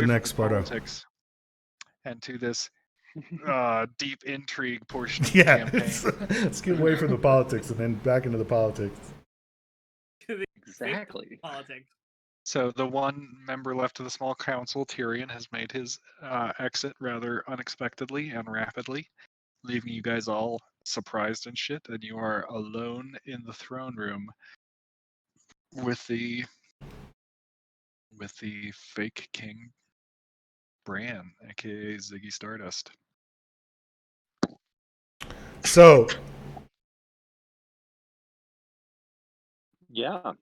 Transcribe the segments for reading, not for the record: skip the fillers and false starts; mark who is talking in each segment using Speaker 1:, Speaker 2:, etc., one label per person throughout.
Speaker 1: the Next Bardo.
Speaker 2: Politics and to this deep intrigue portion of the
Speaker 1: Yeah,
Speaker 2: campaign.
Speaker 1: let's get away from the politics and then back into the politics.
Speaker 3: Exactly.
Speaker 4: Politics.
Speaker 2: So the one member left of the small council, Tyrion, has made his exit rather unexpectedly and rapidly, leaving you guys all surprised and shit, and you are alone in the throne room with the fake king Bran, aka Ziggy Stardust.
Speaker 1: So
Speaker 3: Yeah.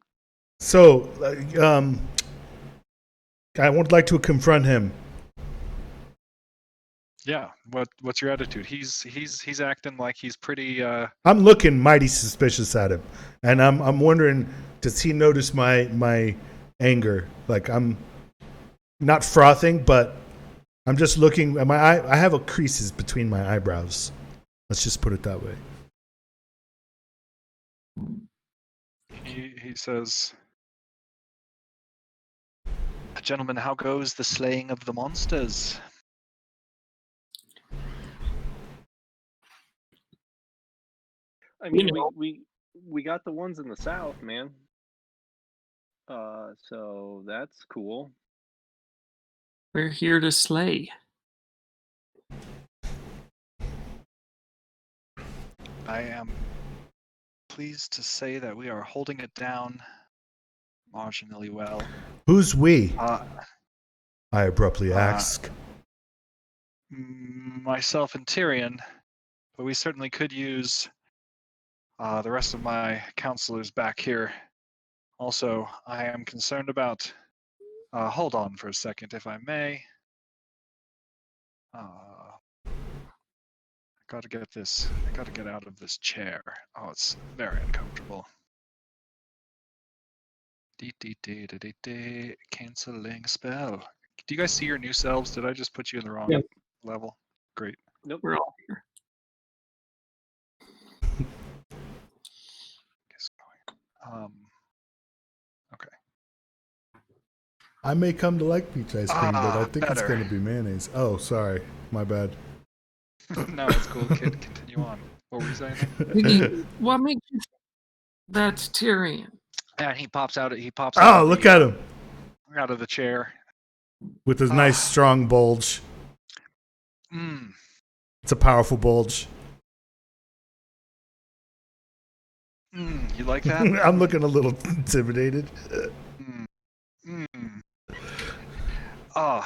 Speaker 1: I would like to confront him.
Speaker 2: Yeah, what's your attitude? He's acting like he's pretty.
Speaker 1: I'm looking mighty suspicious at him, and I'm wondering, does he notice my anger? Like, I'm not frothing, but I'm just looking at I have a creases between my eyebrows. Let's just put it that way.
Speaker 2: He says, "Gentlemen, how goes the slaying of the monsters?"
Speaker 3: I mean, we got the ones in the south, man. So that's cool.
Speaker 5: We're here to slay.
Speaker 2: I am pleased to say that we are holding it down marginally well.
Speaker 1: Who's we?
Speaker 2: I
Speaker 1: abruptly ask.
Speaker 2: Myself and Tyrion, but we certainly could use the rest of my counselors back here. Also, I am concerned about. Hold on for a second, if I may. I gotta get this. I gotta get out of this chair. Oh, it's very uncomfortable. Canceling spell. Do you guys see your new selves? Did I just put you in the wrong level? Great.
Speaker 3: Nope.
Speaker 5: We're all here.
Speaker 2: Okay.
Speaker 1: I may come to like peach ice cream, but I think it's
Speaker 2: better.
Speaker 1: going to be mayonnaise. Oh, sorry. My bad.
Speaker 2: No, it's cool, kid. Continue on. What were you saying?
Speaker 5: What makes you think that's Tyrion?
Speaker 2: And he pops out. He pops.
Speaker 1: Oh, look at him.
Speaker 2: Out of the chair.
Speaker 1: With his nice, strong bulge. It's a powerful bulge.
Speaker 2: You like that?
Speaker 1: I'm looking a little intimidated.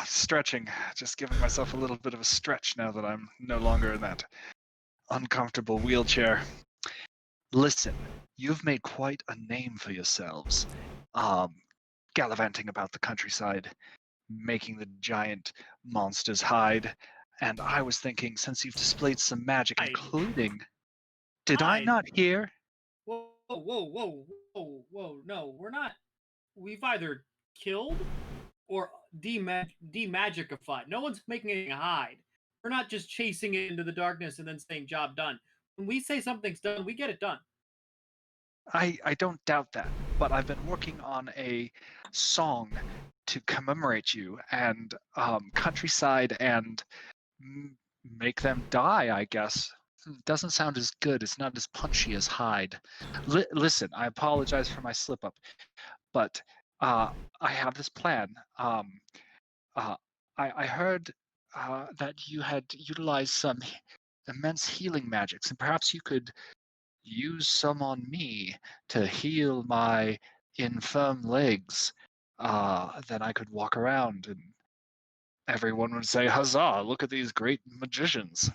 Speaker 2: Stretching. Just giving myself a little bit of a stretch now that I'm no longer in that uncomfortable wheelchair. Listen, you've made quite a name for yourselves, gallivanting about the countryside, making the giant monsters hide. And I was thinking, since you've displayed some magic, including... Did I not hear?
Speaker 4: Whoa, no, we're not. We've either killed or demagicified. No one's making anything hide. We're not just chasing it into the darkness and then saying job done. When we say something's done, we get it done.
Speaker 2: I don't doubt that, but I've been working on a song to commemorate you and countryside and make them die, I guess. It doesn't sound as good. It's not as punchy as hide. Listen, I apologize for my slip up, but I have this plan. I heard that you had utilized some immense healing magics, and perhaps you could use some on me to heal my infirm legs. Then I could walk around and everyone would say, "Huzzah, look at these great magicians."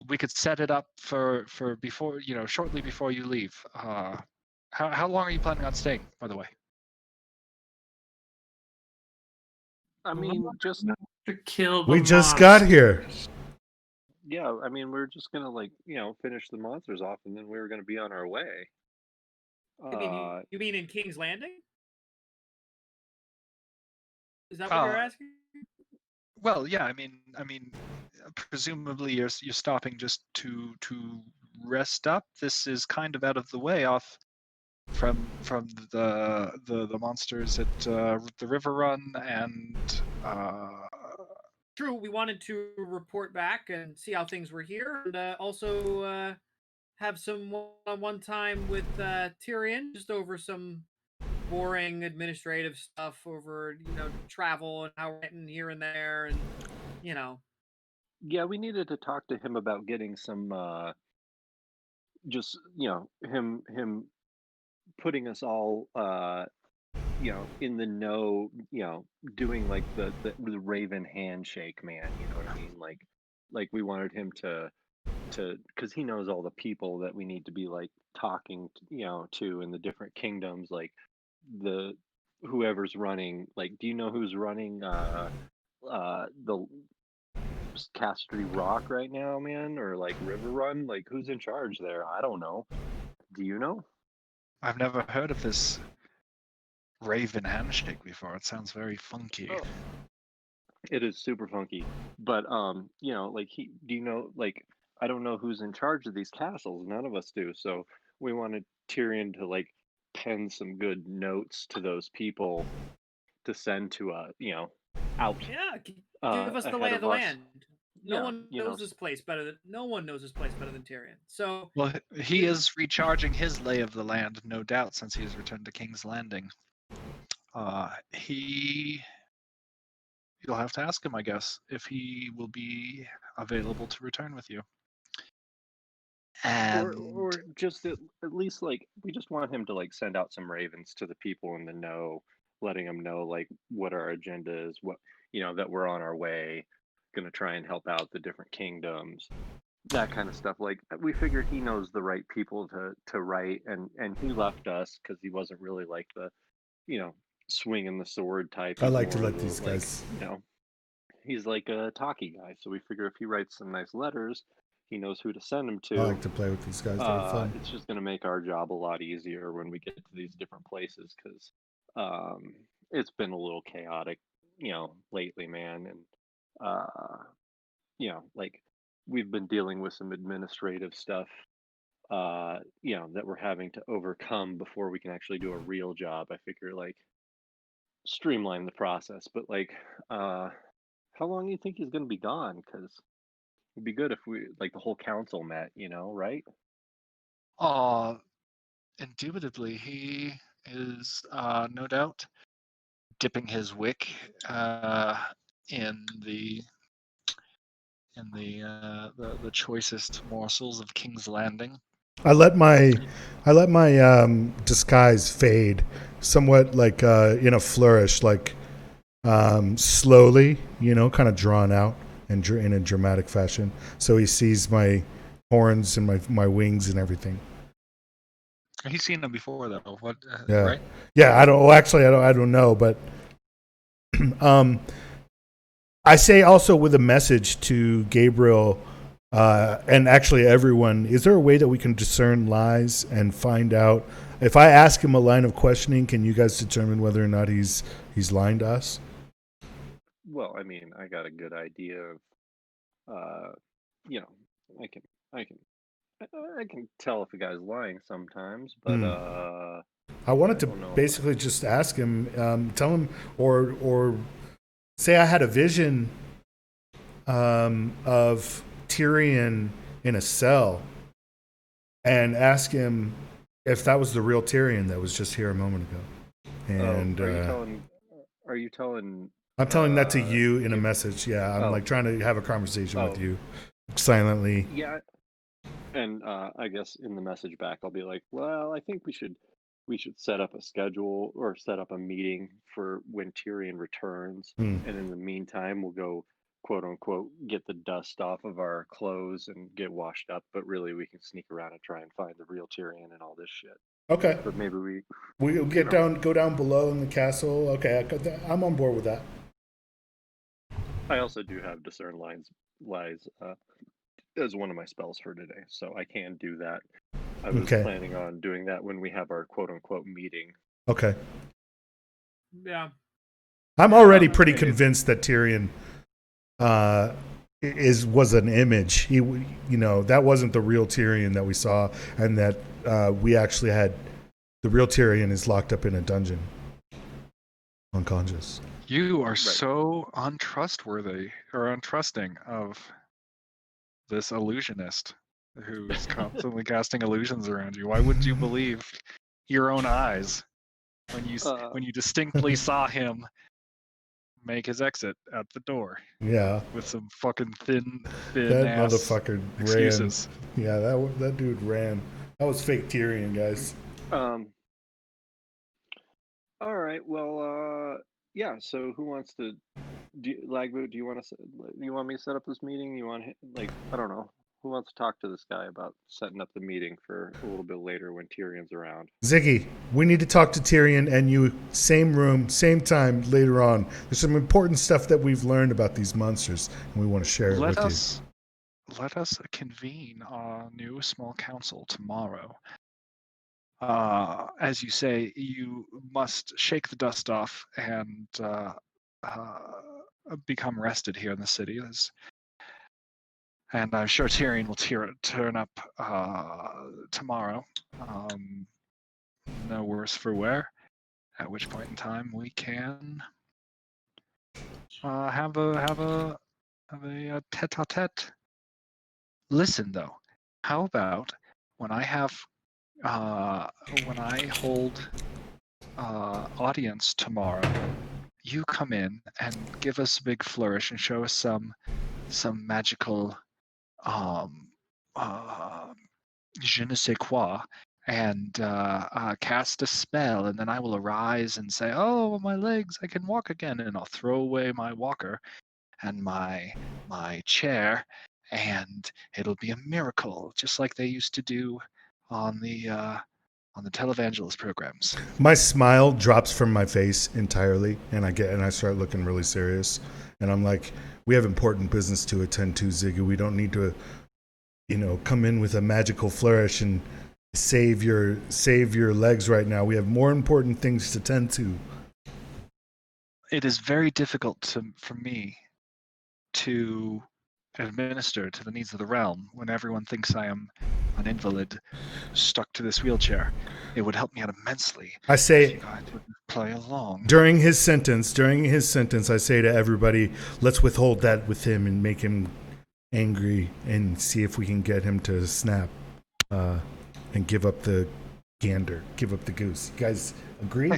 Speaker 2: We could set it up for before, shortly before you leave. How long are you planning on staying, by the way?
Speaker 3: I mean, just
Speaker 5: to kill the
Speaker 1: We just got here.
Speaker 3: Yeah, I mean, we're just gonna finish the monsters off, and then we were gonna be on our way.
Speaker 4: You mean in King's Landing? Is that what you're asking?
Speaker 2: Well, yeah. I mean, presumably you're stopping just to rest up. This is kind of out of the way, off from the monsters at the River Run and
Speaker 4: True, we wanted to report back and see how things were here, and also have some one-on-one time with Tyrion, just over some boring administrative stuff over travel and how we're getting here and there, and you know.
Speaker 3: Yeah, we needed to talk to him about getting some, just him putting us all, in the know, doing like the Raven handshake, man. You know what I mean? Like we wanted him to because he knows all the people that we need to be like talking, to in the different kingdoms, like the whoever's running. Like, do you know who's running the Cassidy Rock right now, man, or like River Run? Like, who's in charge there? I don't know. Do you know?
Speaker 2: I've never heard of this Raven handshake before. It sounds very funky.
Speaker 3: Oh, it is super funky. But like do you know, like, I don't know who's in charge of these castles. None of us do. So we wanted Tyrion to like pen some good notes to those people to send to out
Speaker 4: Yeah, give us the lay
Speaker 3: ahead
Speaker 4: of the
Speaker 3: of us.
Speaker 4: land. No
Speaker 3: Yeah,
Speaker 4: one knows this place better than Tyrion. So
Speaker 2: Well, he is recharging his lay of the land, no doubt, since he has returned to King's Landing. You'll have to ask him, I guess, if he will be available to return with you. And
Speaker 3: or just at least like we just want him to like send out some ravens to the people in the know, letting them know like what our agenda is, what that we're on our way, gonna try and help out the different kingdoms, that kind of stuff. Like, we figured he knows the right people to write, and he left us because he wasn't really like the swinging the sword type.
Speaker 1: I
Speaker 3: He's
Speaker 1: like to
Speaker 3: more
Speaker 1: let
Speaker 3: of
Speaker 1: these
Speaker 3: like,
Speaker 1: guys.
Speaker 3: he's like a talky guy. So we figure if he writes some nice letters, he knows who to send them
Speaker 1: I
Speaker 3: to.
Speaker 1: like to play with these guys. They're fun.
Speaker 3: It's just going to make our job a lot easier when we get to these different places, because it's been a little chaotic, lately, man. And like, we've been dealing with some administrative stuff, that we're having to overcome before we can actually do a real job. I figure like streamline the process, but like, how long do you think he's going to be gone? Because it'd be good if we like the whole council met, right?
Speaker 2: indubitably, he is no doubt dipping his wick in the choicest morsels of King's Landing.
Speaker 1: I let my disguise fade somewhat, like in a flourish, like slowly, kind of drawn out and in a dramatic fashion. So he sees my horns and my wings and everything.
Speaker 2: He's seen them before, though. What?
Speaker 1: Yeah.
Speaker 2: Right?
Speaker 1: Yeah, I don't. Well, actually, I don't know, but I say also with a message to Gabriel and actually everyone. Is there a way that we can discern lies and find out if I ask him a line of questioning? Can you guys determine whether or not he's lying to us?
Speaker 3: Well, I mean, I got a good idea of, I can tell if a guy's lying sometimes, but
Speaker 1: I wanted to
Speaker 3: don't know.
Speaker 1: basically just ask him, tell him, or say I had a vision of Tyrion in a cell, and ask him if that was the real Tyrion that was just here a moment ago. And
Speaker 3: are you telling?
Speaker 1: I'm telling that to you in a message. Yeah, I'm like trying to have a conversation with you silently.
Speaker 3: Yeah, and I guess in the message back, I'll be like, well, I think we should set up a schedule or set up a meeting for when Tyrion returns, and in the meantime, we'll go, quote unquote, get the dust off of our clothes and get washed up. But really, we can sneak around and try and find the real Tyrion and all this shit.
Speaker 1: Okay.
Speaker 3: But maybe
Speaker 1: we'll go down below in the castle. Okay, I'm on board with that.
Speaker 3: I also do have discern lies as one of my spells for today, so I can do that. I was planning on doing that when we have our quote unquote meeting.
Speaker 1: Okay.
Speaker 4: Yeah.
Speaker 1: I'm already pretty convinced that Tyrion was an image. He, that wasn't the real Tyrion that we saw, and that we actually had The real Tyrion is locked up in a dungeon, unconscious.
Speaker 2: You are
Speaker 3: Right.
Speaker 2: so untrustworthy or untrusting of this illusionist who's constantly casting illusions around you. Why wouldn't you believe your own eyes when you distinctly saw him make his exit out the door
Speaker 1: Yeah,
Speaker 2: with some fucking thin
Speaker 1: that
Speaker 2: ass
Speaker 1: motherfucker
Speaker 2: excuses?
Speaker 1: ran. Yeah, that dude ran. That was fake Tyrion, guys.
Speaker 3: All right. Well, yeah. So who wants to Lagbo, do you want me to set up this meeting? You want I don't know. Who wants to talk to this guy about setting up the meeting for a little bit later when Tyrion's around?
Speaker 1: Ziggy, we need to talk to Tyrion and you, same room, same time later on. There's some important stuff that we've learned about these monsters, and we want to share it with
Speaker 2: Let us convene our new small council tomorrow. As you say, you must shake the dust off and become rested here in the city. And I'm sure Tyrion will turn up tomorrow. No worse for wear. At which point in time we can have a tete-a-tete. Listen though, how about when I hold audience tomorrow, you come in and give us a big flourish and show us some magical je ne sais quoi, and cast a spell, and then I will arise and say, "Oh, my legs! I can walk again!" And I'll throw away my walker and my chair, and it'll be a miracle, just like they used to do on the televangelist programs.
Speaker 1: My smile drops from my face entirely, and I start looking really serious. And I'm like, we have important business to attend to, Ziggy. We don't need to, come in with a magical flourish and save your legs right now. We have more important things to tend to.
Speaker 2: It is very difficult for me to administer to the needs of the realm when everyone thinks I am an invalid stuck to this wheelchair. It would help me out immensely.
Speaker 1: I say,
Speaker 2: if you guys would play along.
Speaker 1: During his sentence, I say to everybody, let's withhold that with him and make him angry and see if we can get him to snap and give up the gander, give up the goose. You guys agree?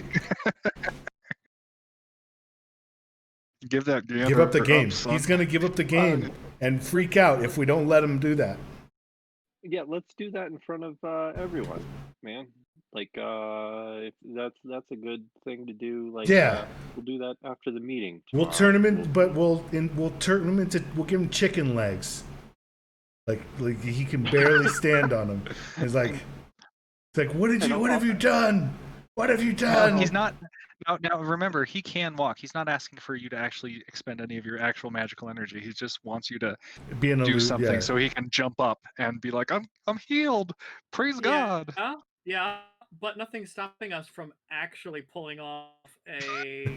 Speaker 2: Give up
Speaker 1: the game. He's going to give up the game and freak out if we don't let him do that.
Speaker 3: Yeah, let's do that in front of everyone, man. If that's a good thing to do. We'll do that after the meeting tomorrow.
Speaker 1: We'll turn him in, but we'll turn him into. We'll give him chicken legs. Like he can barely stand on them. It's like what have you done? What have you done?
Speaker 2: No, he's not. Now remember, he can walk. He's not asking for you to actually expend any of your actual magical energy. He just wants you to do something so he can jump up and be like, I'm healed. Praise God.
Speaker 4: Yeah, but nothing's stopping us from actually pulling off a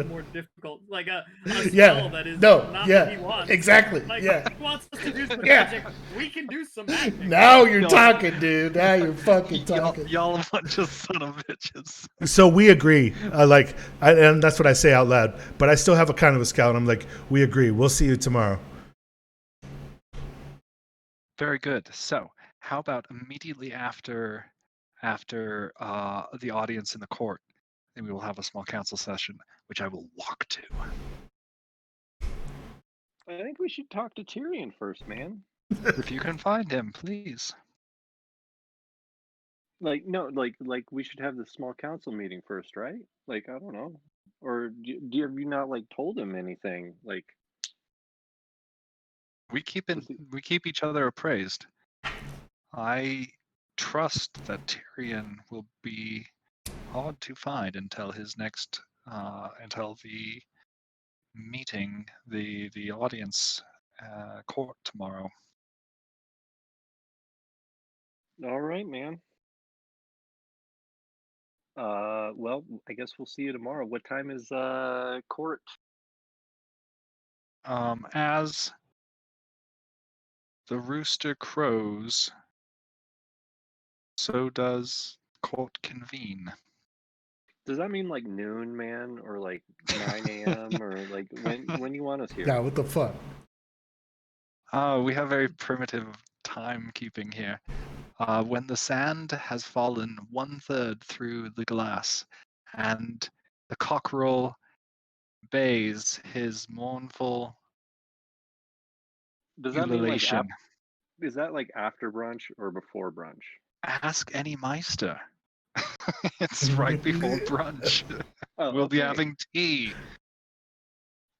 Speaker 4: more difficult, like a spell that is not what he wants.
Speaker 1: Exactly.
Speaker 4: Like,
Speaker 1: yeah.
Speaker 4: He wants us to do some magic. We can do some magic.
Speaker 1: Now you're talking, dude. Now you're fucking talking.
Speaker 2: Y'all a bunch of son of bitches.
Speaker 1: So we agree. And that's what I say out loud. But I still have a kind of a scowl. And I'm like, we agree. We'll see you tomorrow.
Speaker 2: Very good. So how about immediately after the audience in the court, then we will have a small council session, which I will walk to.
Speaker 3: I think we should talk to Tyrion first, man.
Speaker 2: If you can find him, please.
Speaker 3: We should have the small council meeting first, right? I don't know. Or have you not told him anything?
Speaker 2: We keep each other appraised. I trust that Tyrion will be hard to find until his next until the meeting, the audience court tomorrow.
Speaker 3: All right, man. Well, I guess we'll see you tomorrow. What time is court?
Speaker 2: As the rooster crows, so does court convene.
Speaker 3: Does that mean like noon, man, or like 9 a.m. or like when you want us here?
Speaker 1: Yeah, what the fuck?
Speaker 2: We have very primitive timekeeping here. When the sand has fallen 1/3 through the glass, and the cockerel bays his mournful
Speaker 3: Does that mean like
Speaker 2: ululation.
Speaker 3: is that like after brunch or before brunch?
Speaker 2: Ask any Meister. It's right before brunch.
Speaker 3: Oh,
Speaker 2: We'll be
Speaker 3: okay.
Speaker 2: having tea.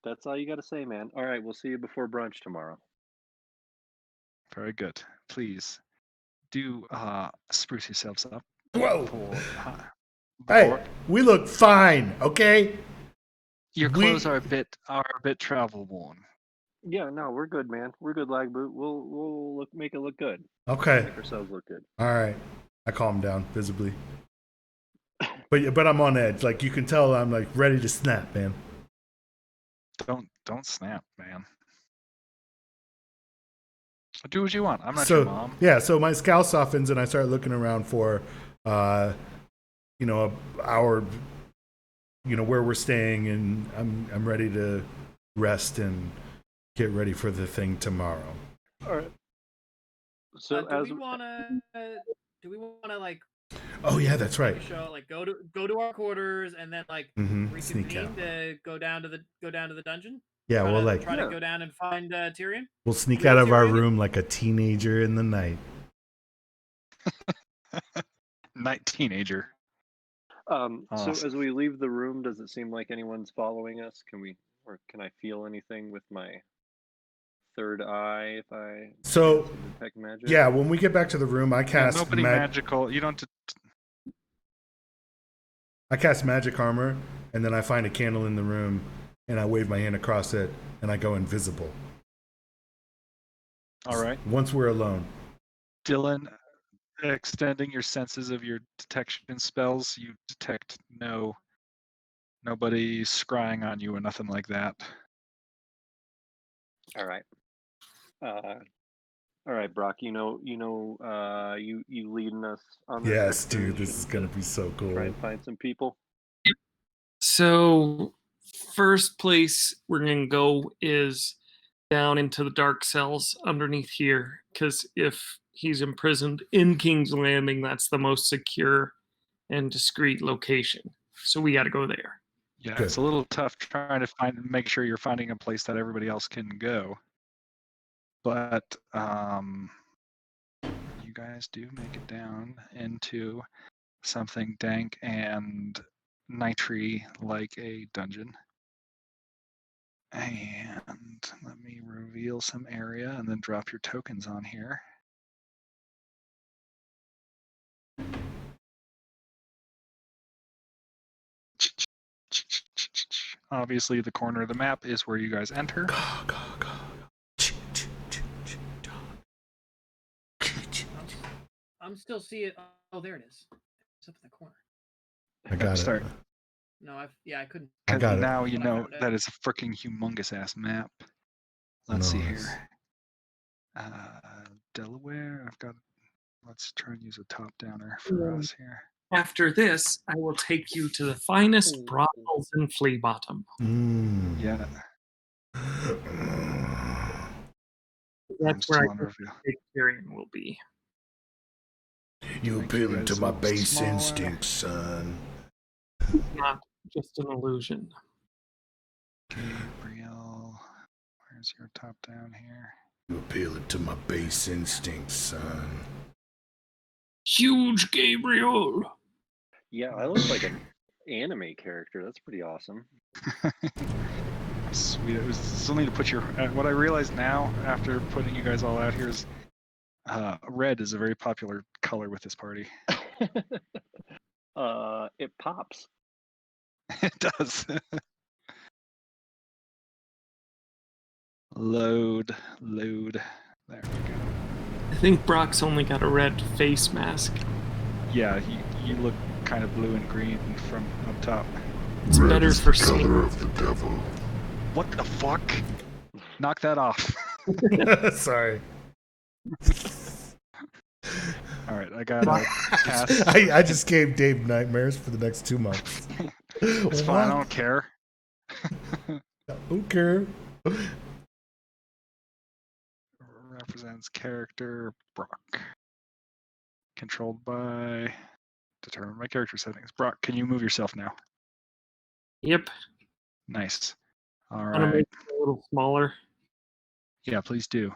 Speaker 3: That's all you got to say, man. All right, we'll see you before brunch tomorrow.
Speaker 2: Very good. Please do spruce yourselves up.
Speaker 1: Whoa!
Speaker 2: For,
Speaker 1: Hey,
Speaker 2: before-
Speaker 1: we look fine, okay?
Speaker 2: Your clothes are a bit travel worn.
Speaker 3: Yeah, no, we're good, man. We're good, lag boot. We'll make it look good.
Speaker 1: Okay.
Speaker 3: Make ourselves look good.
Speaker 1: All right. I calm down visibly. But I'm on edge. Like you can tell I'm like ready to snap, man.
Speaker 2: Don't snap, man. Do what you want. I'm not
Speaker 1: So
Speaker 2: your mom.
Speaker 1: yeah, so my scowl softens and I start looking around for our where we're staying, and I'm ready to rest and get ready for the thing tomorrow.
Speaker 3: All right. So
Speaker 4: do we want to like
Speaker 1: Oh yeah, that's right.
Speaker 4: show like go to our quarters and then like
Speaker 1: Sneak
Speaker 4: reconvene
Speaker 1: out.
Speaker 4: to go down to the dungeon?
Speaker 1: Yeah,
Speaker 4: Try
Speaker 1: we'll
Speaker 4: to
Speaker 1: yeah.
Speaker 4: go down and find Tyrion.
Speaker 1: We'll sneak
Speaker 4: Real
Speaker 1: out of our
Speaker 4: Tyrion?
Speaker 1: room like a teenager in the night.
Speaker 2: Night teenager.
Speaker 3: So
Speaker 2: Awesome.
Speaker 3: as we leave the room, does it seem like anyone's following us? Can I feel anything with my third eye if I detect magic?
Speaker 1: Yeah, when we get back to the room, I cast
Speaker 2: nobody magical. You don't.
Speaker 1: I cast magic armor, and then I find a candle in the room, and I wave my hand across it, and I go invisible.
Speaker 2: All right.
Speaker 1: Once we're alone.
Speaker 2: Dylan, extending your senses of your detection spells, you detect nobody scrying on you or nothing like that.
Speaker 3: All right. All right, Brock. You leading us on this.
Speaker 1: Yes, dude, this is gonna be so cool.
Speaker 3: Try and find some people.
Speaker 5: So, first place we're going to go is down into the dark cells underneath here, because if he's imprisoned in King's Landing, that's the most secure and discreet location. So we got to go there.
Speaker 2: Yeah,
Speaker 1: Good.
Speaker 2: It's a little tough trying to make sure you're finding a place that everybody else can go. But you guys do make it down into something dank and nitry like a dungeon. And let me reveal some area and then drop your tokens on here. Obviously, the corner of the map is where you guys enter.
Speaker 4: I'm still seeing. Oh, there it is. It's up in the corner.
Speaker 1: I got
Speaker 2: Start.
Speaker 1: it.
Speaker 4: No, I couldn't.
Speaker 1: I got it.
Speaker 2: Now you
Speaker 4: I
Speaker 2: know
Speaker 4: found it.
Speaker 2: that is a freaking humongous ass map. Let's see
Speaker 1: Nice.
Speaker 2: here. Delaware. Let's try and use a top downer for us here.
Speaker 5: After this, I will take you to the finest brothels in Flea Bottom.
Speaker 2: Yeah.
Speaker 5: That's
Speaker 2: still
Speaker 5: where I
Speaker 2: on
Speaker 5: think
Speaker 2: review.
Speaker 5: Big Tyrion will be.
Speaker 1: You
Speaker 2: Make
Speaker 1: appeal
Speaker 2: you
Speaker 1: into
Speaker 2: guys
Speaker 1: my
Speaker 2: a little
Speaker 1: base
Speaker 2: smaller.
Speaker 1: instinct, son.
Speaker 5: Not just an illusion.
Speaker 2: Gabriel, where's your top down here?
Speaker 1: You appeal into my base instinct, son.
Speaker 5: Huge Gabriel!
Speaker 3: Yeah, I look like an anime character. That's pretty awesome.
Speaker 2: Sweet. It was still need to put your. What I realize now, after putting you guys all out here, is red is a very popular color with this party.
Speaker 3: It pops.
Speaker 2: It does. Load. There we go.
Speaker 5: I think Brock's only got a red face mask.
Speaker 2: Yeah, you look kind of blue and green from up top.
Speaker 5: It's better for seeing.
Speaker 6: of the devil.
Speaker 2: What the fuck? Knock that off.
Speaker 1: Sorry.
Speaker 2: All right, I got to cast.
Speaker 1: I just gave Dave nightmares for the next 2 months.
Speaker 2: It's fine. I don't care.
Speaker 1: Okay.
Speaker 2: Represents character Brock. Controlled by. Determine my character settings. Brock, can you move yourself now?
Speaker 5: Yep.
Speaker 2: Nice. All
Speaker 5: I'm gonna
Speaker 2: right.
Speaker 5: make it a little smaller.
Speaker 2: Yeah, please do.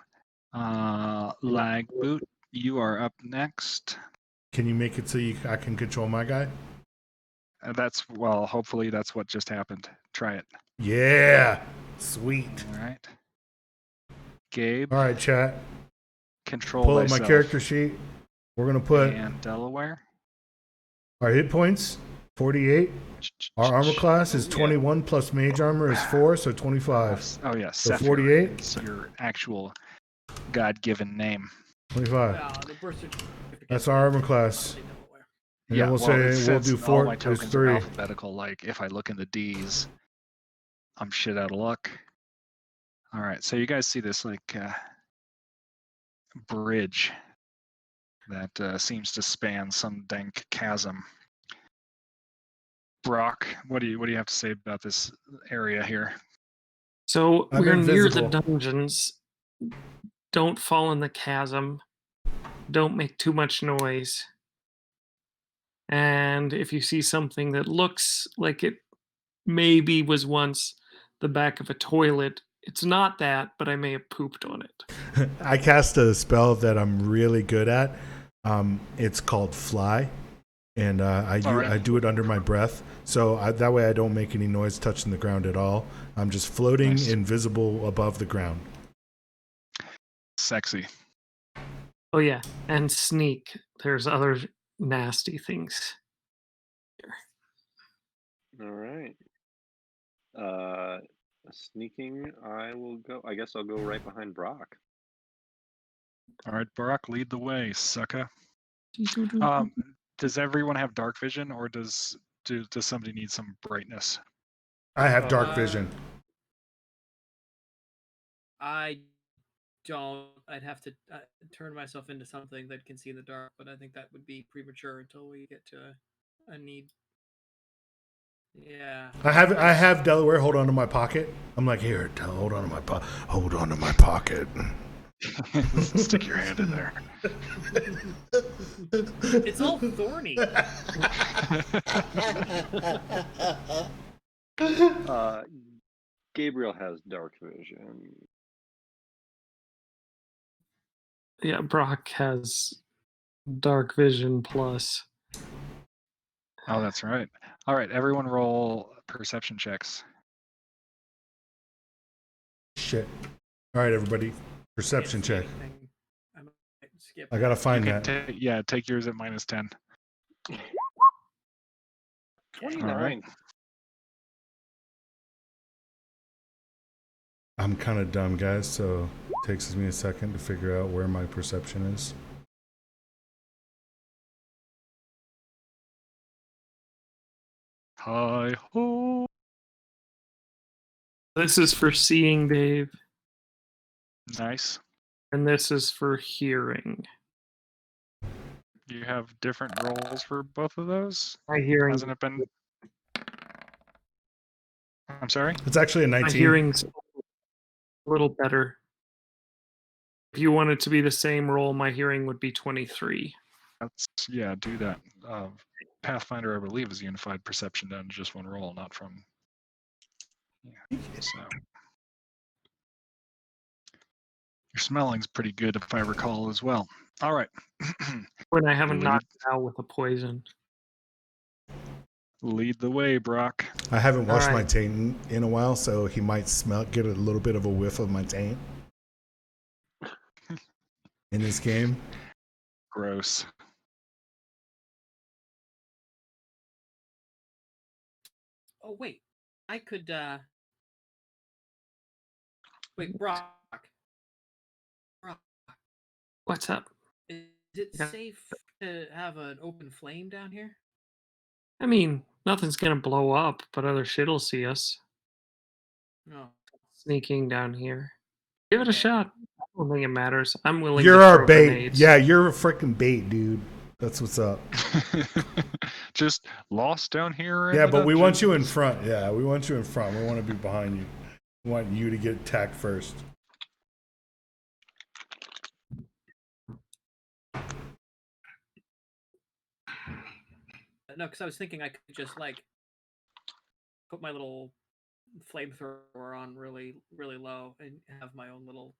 Speaker 2: Lag boot, you are up next.
Speaker 1: Can you make it so I can control my guy?
Speaker 2: Hopefully that's what just happened. Try it.
Speaker 1: Yeah. Sweet.
Speaker 2: All right. Gabe.
Speaker 1: All right, chat.
Speaker 2: Control
Speaker 1: Pull up my
Speaker 2: thyself.
Speaker 1: character sheet. We're going to put
Speaker 2: And Delaware.
Speaker 1: our hit points, 48. Our armor class is 21 plus mage armor is 4, so 25.
Speaker 2: Oh, yeah.
Speaker 1: So
Speaker 2: Sephir
Speaker 1: 48?
Speaker 2: is your actual God-given name.
Speaker 1: 25.
Speaker 4: The birth certificate.
Speaker 1: That's our armor class. And
Speaker 2: Yeah,
Speaker 1: then we'll
Speaker 2: since
Speaker 1: do
Speaker 2: all
Speaker 1: 4.
Speaker 2: my
Speaker 1: There's
Speaker 2: tokens are
Speaker 1: 3.
Speaker 2: alphabetical, like if I look in the D's, I'm shit out of luck. All right, so you guys see this like bridge that seems to span some dank chasm. Brock, what do you have to say about this area here?
Speaker 5: So
Speaker 1: I'm
Speaker 5: we're near the
Speaker 1: invisible.
Speaker 5: dungeons. Don't fall in the chasm. Don't make too much noise. And if you see something that looks like it maybe was once the back of a toilet, it's not that, but I may have pooped on it.
Speaker 1: I cast a spell that I'm really good at. It's called Fly. And I do it under my breath. So that way I don't make any noise touching the ground at all. I'm just floating
Speaker 2: Nice.
Speaker 1: invisible above the ground.
Speaker 2: Sexy.
Speaker 5: Oh yeah, and sneak. There's other nasty things.
Speaker 3: All right. Sneaking, I will go. I guess I'll go right behind Brock.
Speaker 2: All right, Brock, lead the way, sucker. Does everyone have dark vision, or does somebody need some brightness?
Speaker 1: I have dark vision.
Speaker 4: I don't. I'd have to turn myself into something that can see in the dark, but I think that would be premature until we get to a need. Yeah.
Speaker 1: I have Delaware hold on to my pocket. I'm like, here, hold on to my hold on to my pocket.
Speaker 2: Stick your hand in there.
Speaker 4: It's all thorny.
Speaker 3: Gabriel has dark vision.
Speaker 5: Yeah, Brock has dark vision plus.
Speaker 2: Oh, that's right. All right, everyone roll perception checks.
Speaker 1: Shit. All right, everybody. Perception check.
Speaker 4: I might skip.
Speaker 1: I gotta find
Speaker 2: You
Speaker 1: that.
Speaker 2: can take yours at -10.
Speaker 3: 29.
Speaker 2: All right.
Speaker 1: I'm kind of dumb, guys, so it takes me a second to figure out where my perception is.
Speaker 2: Hi ho.
Speaker 5: This is for seeing, Dave,
Speaker 2: Nice.
Speaker 5: and this is for hearing.
Speaker 2: You have different rolls for both of those?
Speaker 5: My hearing,
Speaker 2: Hasn't it been? I'm sorry?
Speaker 1: It's actually a
Speaker 5: my
Speaker 1: 19.
Speaker 5: hearing's a little better. If you want it to be the same roll, my hearing would be 23.
Speaker 2: Do that. Pathfinder, I believe, is unified perception down to just one roll, not from. Yeah. So your smelling's pretty good, if I recall, as well. All right.
Speaker 5: When I haven't
Speaker 2: Lead.
Speaker 5: knocked it out with a poison.
Speaker 2: Lead the way, Brock.
Speaker 1: I haven't washed my
Speaker 5: Alright.
Speaker 1: taint in a while, so he might get a little bit of a whiff of my taint in this game.
Speaker 2: Gross.
Speaker 4: Oh wait, I could. Wait, Brock.
Speaker 5: What's up?
Speaker 4: Is it
Speaker 5: Yeah.
Speaker 4: safe to have an open flame down here?
Speaker 5: I mean, nothing's gonna blow up, but other shit'll see us
Speaker 4: No.
Speaker 5: sneaking down here. Give it a
Speaker 4: Okay.
Speaker 5: shot. I don't think it matters. I'm willing
Speaker 1: You're
Speaker 5: to
Speaker 1: our
Speaker 5: throw
Speaker 1: bait.
Speaker 5: grenades.
Speaker 1: Yeah, you're a freaking bait, dude. That's what's up.
Speaker 2: Just lost down here.
Speaker 1: Yeah,
Speaker 2: in the
Speaker 1: but we want you in
Speaker 2: dungeons.
Speaker 1: front. Yeah, we want you in front. We want to be behind you. We want you to get attacked first.
Speaker 4: No, because I was thinking I could just like put my little flamethrower on really, really low and have my own little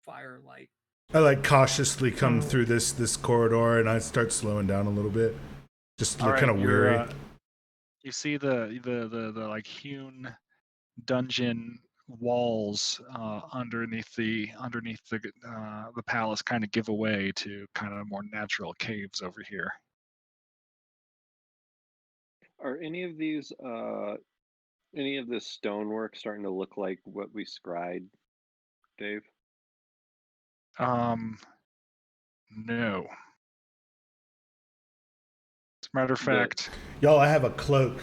Speaker 4: fire light.
Speaker 1: I like cautiously come
Speaker 5: Mm.
Speaker 1: through this corridor, and I start slowing down a little bit. Just
Speaker 2: All
Speaker 1: look
Speaker 2: right,
Speaker 1: kind of
Speaker 2: you're,
Speaker 1: weary.
Speaker 2: You see the like hewn dungeon walls underneath the palace kind of give away to kind of more natural caves over here.
Speaker 3: Are any of these any of this stonework starting to look like what we scried, Dave?
Speaker 2: No. As a matter of fact,
Speaker 1: Y'all, I have a cloak.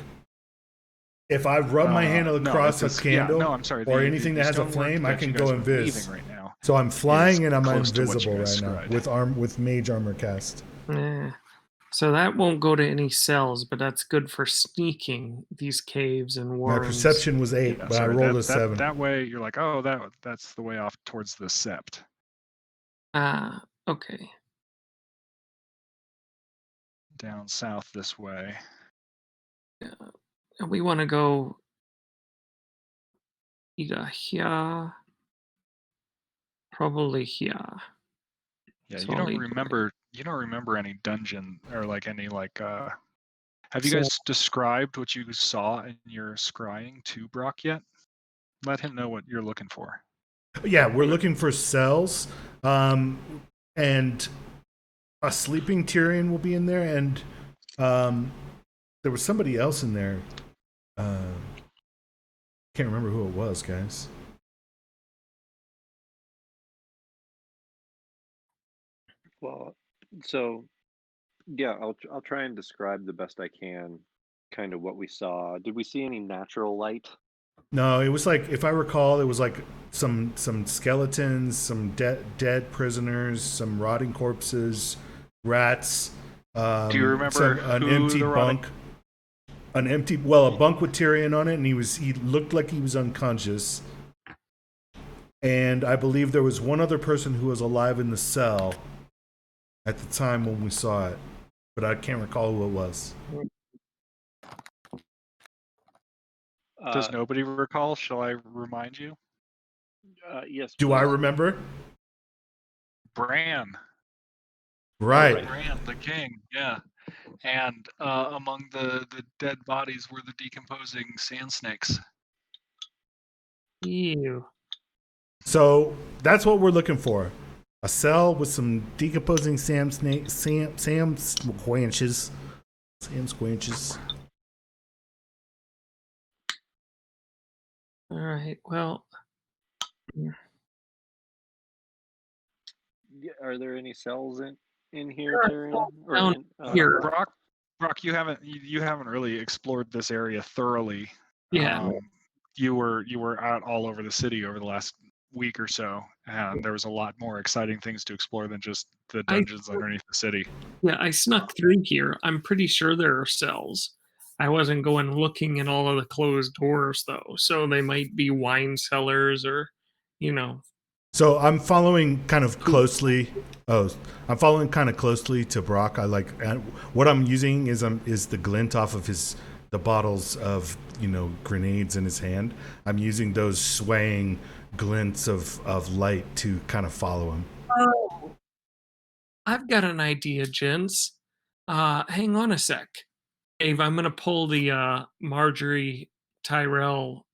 Speaker 1: If I rub my hand
Speaker 2: no,
Speaker 1: across a
Speaker 2: it's
Speaker 1: candle
Speaker 2: no, I'm sorry.
Speaker 1: or
Speaker 2: the-
Speaker 1: anything
Speaker 2: the
Speaker 1: that has a
Speaker 2: stonework
Speaker 1: flame, I
Speaker 2: that
Speaker 1: can
Speaker 2: you
Speaker 1: go
Speaker 2: guys were
Speaker 1: invis.
Speaker 2: leaving right now.
Speaker 1: So I'm flying
Speaker 2: is
Speaker 1: and I'm
Speaker 2: close to what you
Speaker 1: invisible
Speaker 2: guys
Speaker 1: right now
Speaker 2: scried.
Speaker 1: with mage armor cast.
Speaker 5: Eh. So that won't go to any cells, but that's good for sneaking these caves and
Speaker 1: My
Speaker 5: worms.
Speaker 1: perception was 8,
Speaker 2: Yeah,
Speaker 1: but I
Speaker 2: sorry,
Speaker 1: rolled a 7.
Speaker 2: that way you're like, oh, that's the way off towards the sept.
Speaker 5: Ah, okay.
Speaker 2: Down south this way.
Speaker 5: We want to go either here, probably here.
Speaker 2: Yeah,
Speaker 5: So
Speaker 2: you
Speaker 5: I'll
Speaker 2: don't
Speaker 5: leave
Speaker 2: remember any dungeon or like any like have you
Speaker 5: So-
Speaker 2: guys described what you saw in your scrying to Brock yet? Let him know what you're looking for.
Speaker 1: Yeah, we're looking for cells, and a sleeping Tyrion will be in there, and there was somebody else in there. Can't remember who it was, guys.
Speaker 3: Well, so yeah, I'll try and describe the best I can kind of what we saw. Did we see any natural light?
Speaker 1: No, it was like, if I recall, it was like some skeletons, some dead prisoners, some rotting corpses, rats.
Speaker 2: Do you remember
Speaker 1: an
Speaker 2: who
Speaker 1: empty
Speaker 2: the rotting-
Speaker 1: bunk? A bunk with Tyrion on it, and he looked like he was unconscious. And I believe there was one other person who was alive in the cell at the time when we saw it, but I can't recall who it was.
Speaker 2: Does nobody recall? Shall I remind you?
Speaker 3: Yes.
Speaker 1: Do
Speaker 3: please.
Speaker 1: I remember?
Speaker 2: Bran.
Speaker 1: Right.
Speaker 2: Bran, the king, yeah. And among the dead bodies were the decomposing sand snakes.
Speaker 5: Ew.
Speaker 1: So that's what we're looking for. A cell with some decomposing Sam squanches. Sam squanches.
Speaker 5: All right. Well,
Speaker 3: Yeah, are there any cells in here, Tyrion? Or
Speaker 5: down
Speaker 3: in,
Speaker 5: here.
Speaker 2: Brock, you haven't really explored this area thoroughly.
Speaker 5: Yeah.
Speaker 2: You were out all over the city over the last week or so, and there was a lot more exciting things to explore than just the dungeons underneath the city.
Speaker 5: Yeah, I snuck through here. I'm pretty sure there are cells. I wasn't going looking in all of the closed doors though, so they might be wine cellars or, you know.
Speaker 1: So I'm following kind of closely. I'm following kind of closely to Brock. What I'm using is the glint off of the bottles of grenades in his hand. I'm using those swaying glints of light to kind of follow him.
Speaker 5: Oh, I've got an idea, gents. Hang on a sec. Dave, I'm gonna pull the Marjorie Tyrell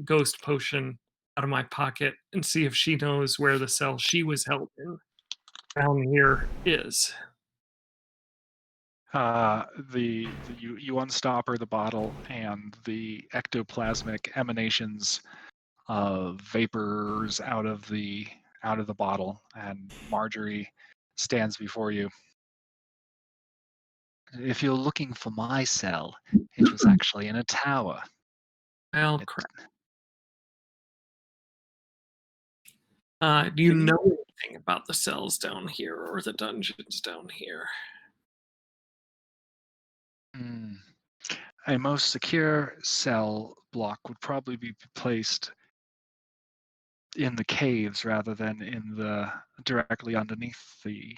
Speaker 5: ghost potion out of my pocket and see if she knows where the cell she was held in down here is.
Speaker 2: You unstopper the bottle, and the ectoplasmic emanations of vapors out of the bottle, and Marjorie stands before you. If you're looking for my cell, it was actually in a tower.
Speaker 5: Well,
Speaker 2: It-
Speaker 5: crap. Do you know anything about the cells down here or the dungeons down here?
Speaker 2: A most secure cell block would probably be placed in the caves rather than in the directly underneath the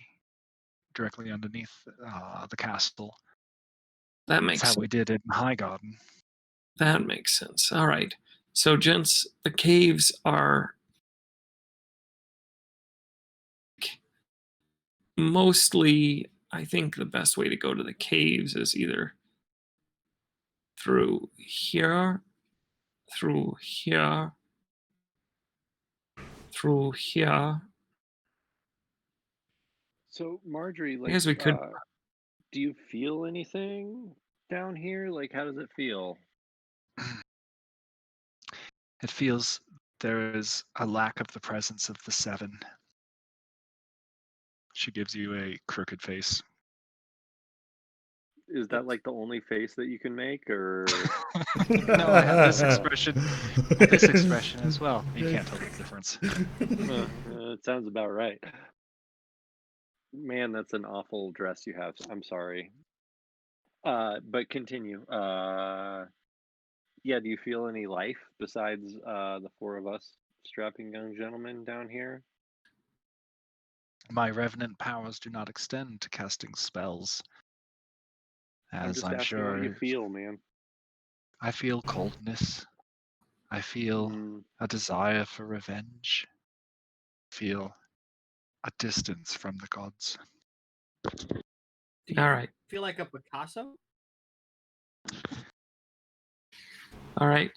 Speaker 2: castle.
Speaker 5: That makes
Speaker 2: That's how
Speaker 5: sense.
Speaker 2: we did it in Highgarden.
Speaker 5: That makes sense. All right. So, gents, the caves are mostly, I think the best way to go to the caves is either through here, through here, through here.
Speaker 3: So Marjorie,
Speaker 5: I guess we could.
Speaker 3: do you feel anything down here? Like, how does it feel?
Speaker 2: It feels there is a lack of the presence of the seven. She gives you a crooked face.
Speaker 3: Is that like the only face that you can make, or?
Speaker 2: No, I have this expression as well. You can't tell the difference.
Speaker 3: It sounds about right. Man, that's an awful dress you have. I'm sorry. But continue. Yeah, do you feel any life besides the four of us strapping young gentlemen down here?
Speaker 2: My revenant powers do not extend to casting spells.
Speaker 3: I'm
Speaker 2: As
Speaker 3: just
Speaker 2: I'm
Speaker 3: asking what you
Speaker 2: sure
Speaker 3: feel, man.
Speaker 2: I feel coldness. I feel
Speaker 3: Mm,
Speaker 2: a desire for revenge. I feel a distance from the gods.
Speaker 4: Do you
Speaker 5: All right.
Speaker 4: feel like a Picasso?
Speaker 5: All right.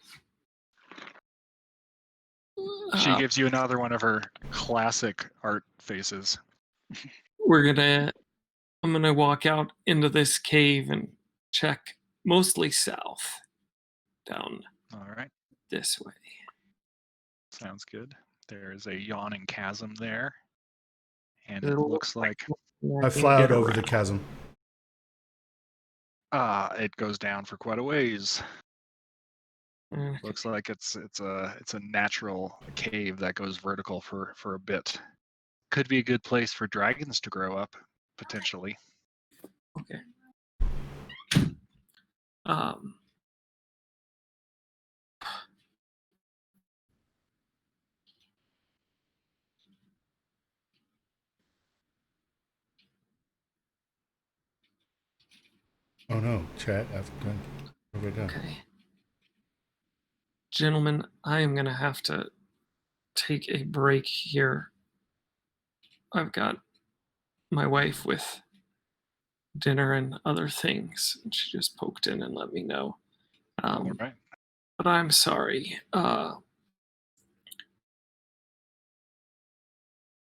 Speaker 2: She gives you another one of her classic art faces.
Speaker 5: I'm gonna walk out into this cave and check mostly south, down
Speaker 2: All right,
Speaker 5: this way.
Speaker 2: sounds good. There is a yawning chasm there, and it
Speaker 5: It'll
Speaker 2: looks like
Speaker 1: I fly out over the chasm.
Speaker 2: it goes down for quite a ways.
Speaker 5: Okay.
Speaker 2: Looks like it's a natural cave that goes vertical for a bit. Could be a good place for dragons to grow up, potentially.
Speaker 5: Okay.
Speaker 1: Oh no, chat. I've done. What have I done?
Speaker 5: Okay. Gentlemen, I am gonna have to take a break here. I've got my wife with dinner and other things. And she just poked in and let me know.
Speaker 2: All right.
Speaker 5: But I'm sorry.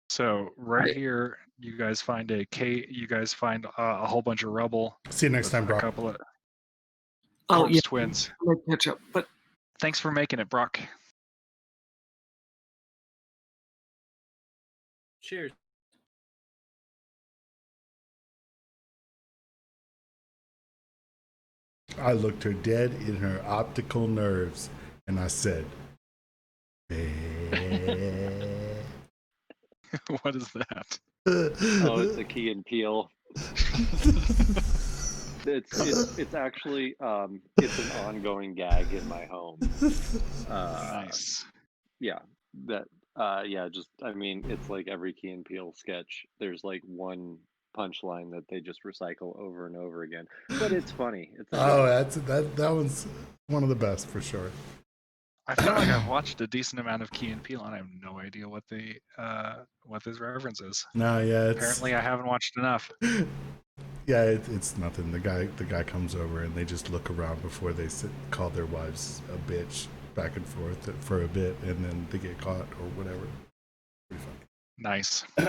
Speaker 2: So here, you guys find a cave. You guys find a whole bunch of rubble.
Speaker 1: See you next time,
Speaker 2: A
Speaker 1: Brock.
Speaker 2: couple of
Speaker 5: Oh,
Speaker 2: corpse
Speaker 5: yeah.
Speaker 2: twins.
Speaker 5: I'm gonna catch up. But
Speaker 2: Thanks for making it, Brock.
Speaker 4: Cheers.
Speaker 1: I looked her dead in her optical nerves, and I said,
Speaker 2: What is that?
Speaker 3: Oh, it's a Key and Peele. It's actually it's an ongoing gag in my home.
Speaker 2: Nice.
Speaker 3: Yeah, that just I mean, it's like every Key and Peele sketch. There's like one punchline that they just recycle over and over again, but it's funny. It's
Speaker 1: that one's one of the best for sure.
Speaker 2: I feel like I've watched a decent amount of Key and Peele, and I have no idea what this reference is.
Speaker 1: No, yeah.
Speaker 2: Apparently, I haven't watched enough.
Speaker 1: Yeah, it's nothing. The guy comes over and they just look around before they call their wives a bitch back and forth for a bit, and then they get caught or whatever. Pretty funny.
Speaker 2: Nice.
Speaker 1: But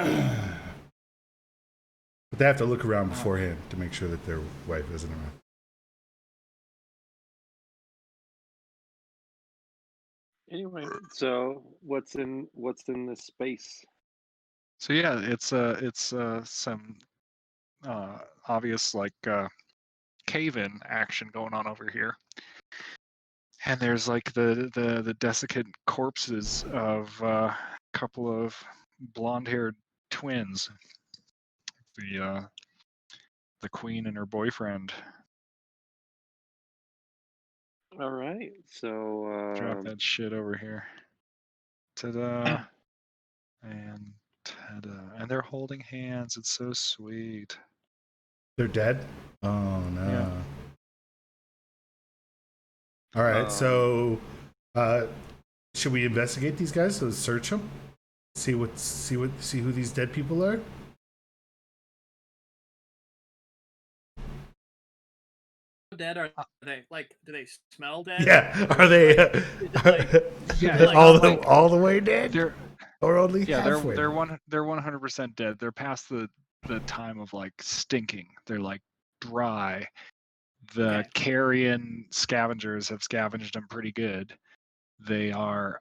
Speaker 1: they have to look around beforehand to make sure that their wife isn't around.
Speaker 3: Anyway, so what's in this space?
Speaker 2: So yeah, it's some obvious like cave-in action going on over here, and there's like the desiccant corpses of couple of blonde-haired twins. The queen and her boyfriend.
Speaker 3: All right, so
Speaker 2: Drop that shit over here. Ta-da. And ta-da. And they're holding hands. It's so sweet.
Speaker 1: They're dead? Oh, no.
Speaker 2: Yeah.
Speaker 1: All right, so should we investigate these guys? So search them? See who these dead people are?
Speaker 4: Dead are they? Like, do they smell dead?
Speaker 1: Yeah, are they
Speaker 2: Yeah,
Speaker 1: all the way dead?
Speaker 2: They're
Speaker 1: Or only
Speaker 2: yeah,
Speaker 1: halfway?
Speaker 2: they're 100% dead. They're past the time of like stinking. They're like dry. The carrion scavengers have scavenged them pretty good. They are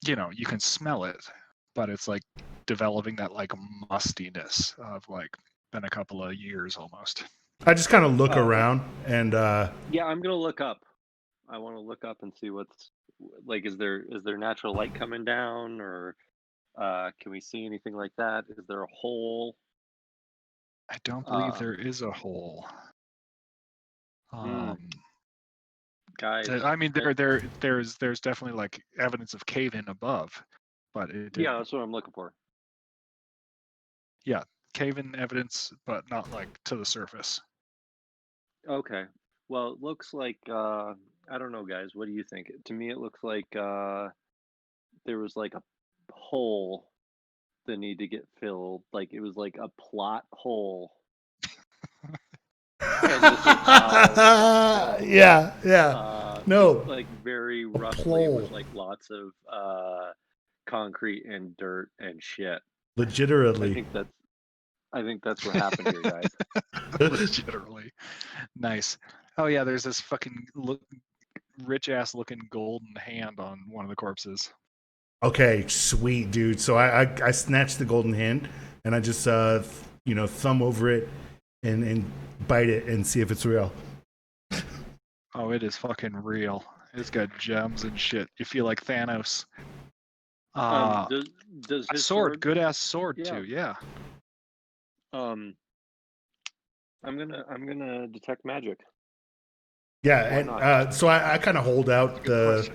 Speaker 2: you can smell it, but it's like developing that like mustiness of like been a couple of years almost.
Speaker 1: I just kind of look around and
Speaker 3: yeah, I'm gonna look up. I want to look up and see what's like. Is there natural light coming down, or can we see anything like that? Is there a hole?
Speaker 2: I don't believe there is a hole.
Speaker 3: Guys,
Speaker 2: I mean, there's definitely like evidence of cave-in above, but
Speaker 3: yeah, that's what I'm looking for.
Speaker 2: Yeah, cave-in evidence, but not like to the surface.
Speaker 3: Okay. Well, it looks like I don't know, guys. What do you think? To me, it looks like there was like a hole that needed to get filled. Like it was like a plot hole.
Speaker 1: yeah. No.
Speaker 3: Like very roughly with like lots of concrete and dirt and shit.
Speaker 1: Legitimately.
Speaker 3: I think that's what happened here, guys.
Speaker 2: Legitimately. Nice. Oh yeah, there's this fucking rich ass looking golden hand on one of the corpses.
Speaker 1: Okay, sweet, dude. So I snatch the golden hand and I just thumb over it and bite it and see if it's real.
Speaker 2: Oh, it is fucking real. It's got gems and shit. You feel like Thanos.
Speaker 3: Does his
Speaker 2: sword, good ass sword
Speaker 3: Yeah.
Speaker 2: too, yeah.
Speaker 3: I'm gonna detect magic.
Speaker 1: Yeah, and so I kind of hold out the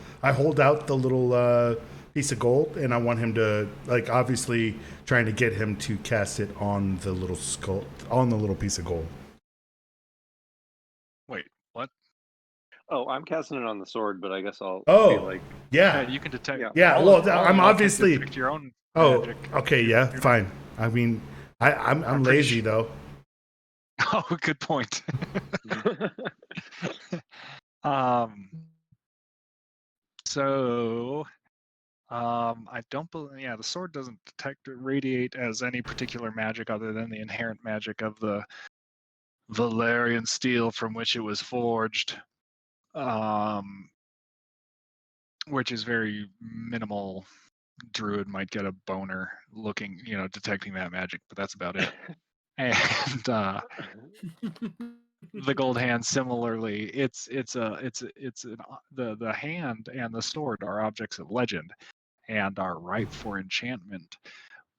Speaker 1: little piece of gold, and I want him to, like, obviously trying to get him to cast it on the little skull, on the little piece of gold.
Speaker 2: Wait, what?
Speaker 3: Oh, I'm casting it on the sword, but I guess I'll
Speaker 1: Oh,
Speaker 3: be like,
Speaker 1: yeah,
Speaker 2: you can detect.
Speaker 1: yeah.
Speaker 2: all
Speaker 1: Well,
Speaker 2: of
Speaker 1: I'm
Speaker 2: you can
Speaker 1: obviously.
Speaker 2: detect your own
Speaker 1: Oh,
Speaker 2: magic.
Speaker 1: okay, yeah, fine. I mean, I'm
Speaker 2: pretty
Speaker 1: lazy though.
Speaker 2: Oh, good point. So, I don't believe. Yeah, the sword doesn't detect or radiate as any particular magic other than the inherent magic of the Valerian steel from which it was forged, which is very minimal. Druid might get a boner looking, detecting that magic, but that's about it. And the gold hand similarly, the hand and the sword are objects of legend and are ripe for enchantment,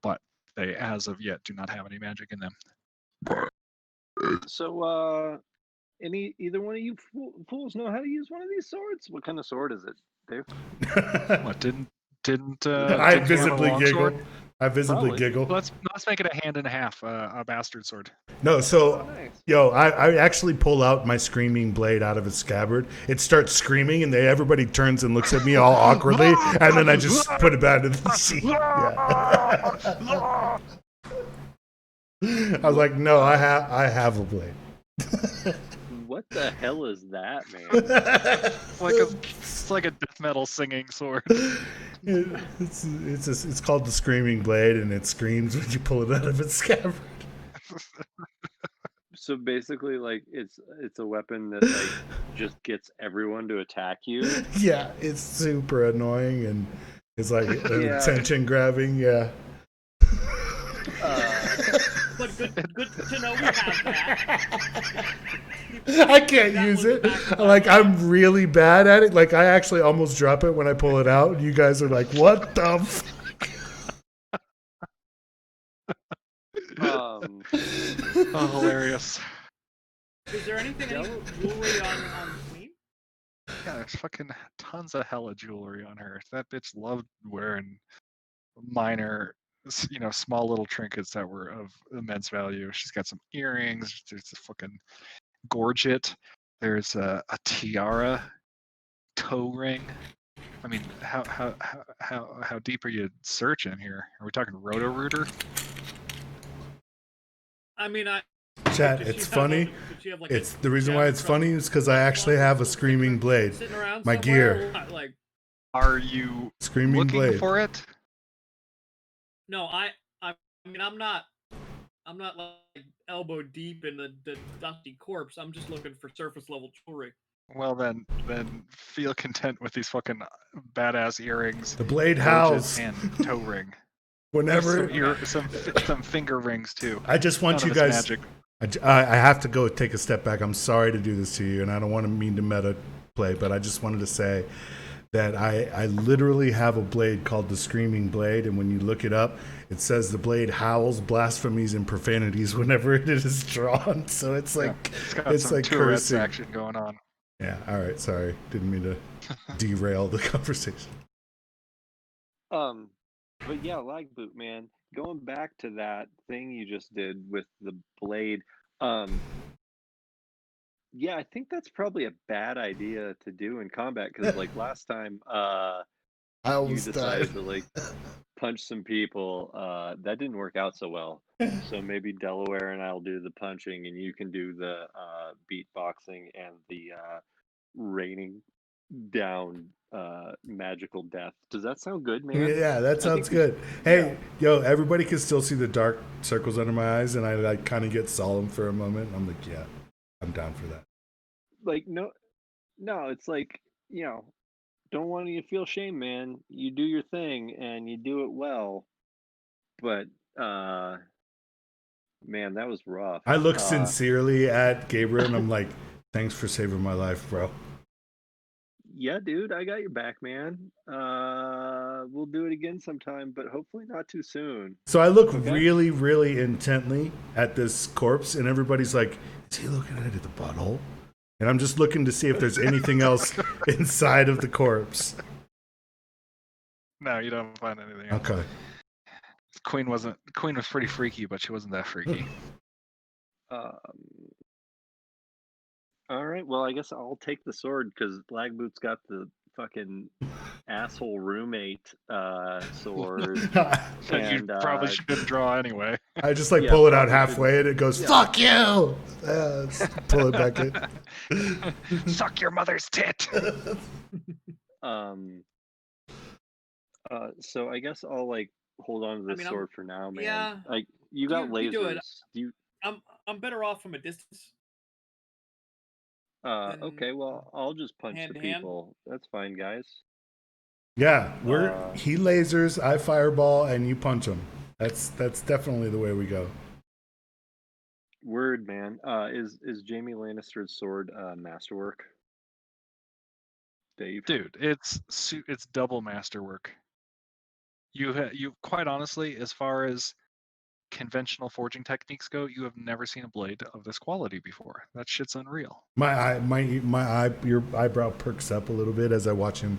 Speaker 2: but they as of yet do not have any magic in them.
Speaker 3: So, either one of you fools know how to use one of these swords? What kind of sword is it, Dave?
Speaker 2: What didn't
Speaker 1: I
Speaker 2: didn't you want a
Speaker 1: visibly
Speaker 2: long
Speaker 1: giggle.
Speaker 2: sword?
Speaker 1: I visibly
Speaker 3: Probably.
Speaker 1: giggle.
Speaker 2: Let's make it a hand and a half, a bastard sword.
Speaker 1: No, so
Speaker 3: Oh, nice.
Speaker 1: yo, I actually pull out my screaming blade out of its scabbard. It starts screaming, and everybody turns and looks at me all awkwardly, and then I just put it back in the sheet. Yeah. I was like, no, I have a blade.
Speaker 3: What the hell is that, man?
Speaker 2: It's like a death metal singing sword.
Speaker 1: It's called the Screaming Blade, and it screams when you pull it out of its scabbard.
Speaker 3: So basically, like it's a weapon that like just gets everyone to attack you.
Speaker 1: Yeah, it's super annoying, and it's like
Speaker 3: Yeah.
Speaker 1: attention grabbing. Yeah.
Speaker 4: But Good to know we have that.
Speaker 1: I can't
Speaker 4: That
Speaker 1: use
Speaker 4: was
Speaker 1: it.
Speaker 4: back of my
Speaker 1: Like,
Speaker 4: mind.
Speaker 1: I'm really bad at it. Like, I actually almost drop it when I pull it out. And you guys are like, what the fuck?
Speaker 3: Um,
Speaker 2: Oh, hilarious.
Speaker 4: Is there anything, any
Speaker 3: Del-
Speaker 4: jewelry on the queen?
Speaker 2: Yeah, there's fucking tons of hella jewelry on her. That bitch loved wearing minor, small little trinkets that were of immense value. She's got some earrings. There's a fucking gorget. There's a tiara, toe ring. I mean, how deep are you searching here? Are we talking Roto-Rooter?
Speaker 4: I mean,
Speaker 1: Chat,
Speaker 4: did she
Speaker 1: it's
Speaker 4: have,
Speaker 1: funny.
Speaker 4: did she have, like,
Speaker 1: It's
Speaker 4: a
Speaker 1: the reason why
Speaker 4: gem
Speaker 1: it's
Speaker 4: from
Speaker 1: funny is because I actually have a screaming blade.
Speaker 4: sitting around
Speaker 1: My
Speaker 4: somewhere,
Speaker 1: gear.
Speaker 4: or what? Like,
Speaker 2: Are you
Speaker 1: Screaming
Speaker 2: looking
Speaker 1: blade.
Speaker 2: for it?
Speaker 4: no, I mean, I'm not like elbow deep in the dusty corpse. I'm just looking for surface level jewelry.
Speaker 2: Well, then feel content with these fucking badass earrings,
Speaker 1: The blade
Speaker 2: gorget,
Speaker 1: howls
Speaker 2: and toe ring.
Speaker 1: whenever.
Speaker 2: Some finger rings too.
Speaker 1: I just want
Speaker 2: None
Speaker 1: you
Speaker 2: of it's
Speaker 1: guys.
Speaker 2: magic.
Speaker 1: I have to go take a step back. I'm sorry to do this to you, and I don't want to mean to meta play, but I just wanted to say that I literally have a blade called the Screaming Blade, and when you look it up, it says the blade howls blasphemies and profanities whenever it is drawn. So it's like
Speaker 2: It's got
Speaker 1: it's
Speaker 2: some
Speaker 1: like
Speaker 2: Tourette's
Speaker 1: cursing.
Speaker 2: action going on.
Speaker 1: Yeah. All right. Sorry. Didn't mean to derail the conversation.
Speaker 3: but yeah, lag boot, man. Going back to that thing you just did with the blade, yeah, I think that's probably a bad idea to do in combat because, like, last time,
Speaker 1: I
Speaker 3: you
Speaker 1: almost died.
Speaker 3: decided to like punch some people. That didn't work out so well. So maybe Delaware and I'll do the punching, and you can do the beatboxing and the raining down magical death. Does that sound good, man?
Speaker 1: Yeah, that
Speaker 3: I
Speaker 1: sounds
Speaker 3: think we should,
Speaker 1: good. Hey,
Speaker 3: yeah.
Speaker 1: yo, everybody can still see the dark circles under my eyes, and I like kind of get solemn for a moment. I'm like, yeah, I'm down for that.
Speaker 3: Like no, it's like, don't want you to feel shame, man. You do your thing and you do it well. But man, that was rough.
Speaker 1: I look sincerely at Gabriel, and I'm like, thanks for saving my life, bro.
Speaker 3: Yeah, dude, I got your back, man. We'll do it again sometime, but hopefully not too soon.
Speaker 1: So I look
Speaker 3: Okay.
Speaker 1: really, really intently at this corpse, and everybody's like, is he looking at the butthole? And I'm just looking to see if there's anything else inside of the corpse.
Speaker 2: No, you don't find anything else.
Speaker 1: Okay.
Speaker 2: Queen was pretty freaky, but she wasn't that freaky.
Speaker 3: All right, well, I guess I'll take the sword because Lagboot's got the fucking asshole roommate sword.
Speaker 2: That you
Speaker 3: And
Speaker 2: probably shouldn't draw anyway.
Speaker 1: I just like
Speaker 3: Yeah,
Speaker 1: pull it out
Speaker 3: probably
Speaker 1: halfway, and it goes, fuck you! Pull it back in.
Speaker 2: Suck your mother's tit.
Speaker 3: So I guess I'll like hold on to this
Speaker 4: mean,
Speaker 3: sword for now, man.
Speaker 4: yeah.
Speaker 3: Like you got
Speaker 4: You do it.
Speaker 3: lasers. Do you?
Speaker 4: I'm better off from a distance. Than
Speaker 3: Okay, well, I'll just punch
Speaker 4: hand
Speaker 3: the
Speaker 4: to hand?
Speaker 3: people. That's fine, guys.
Speaker 1: Yeah, he lasers, I fireball, and you punch him. That's definitely the way we go.
Speaker 3: Word, man. Is Jaime Lannister's sword masterwork? Dave?
Speaker 2: Dude, it's double masterwork. You quite honestly, as far as conventional forging techniques go, you have never seen a blade of this quality before. That shit's unreal.
Speaker 1: Your eyebrow perks up a little bit as I watch him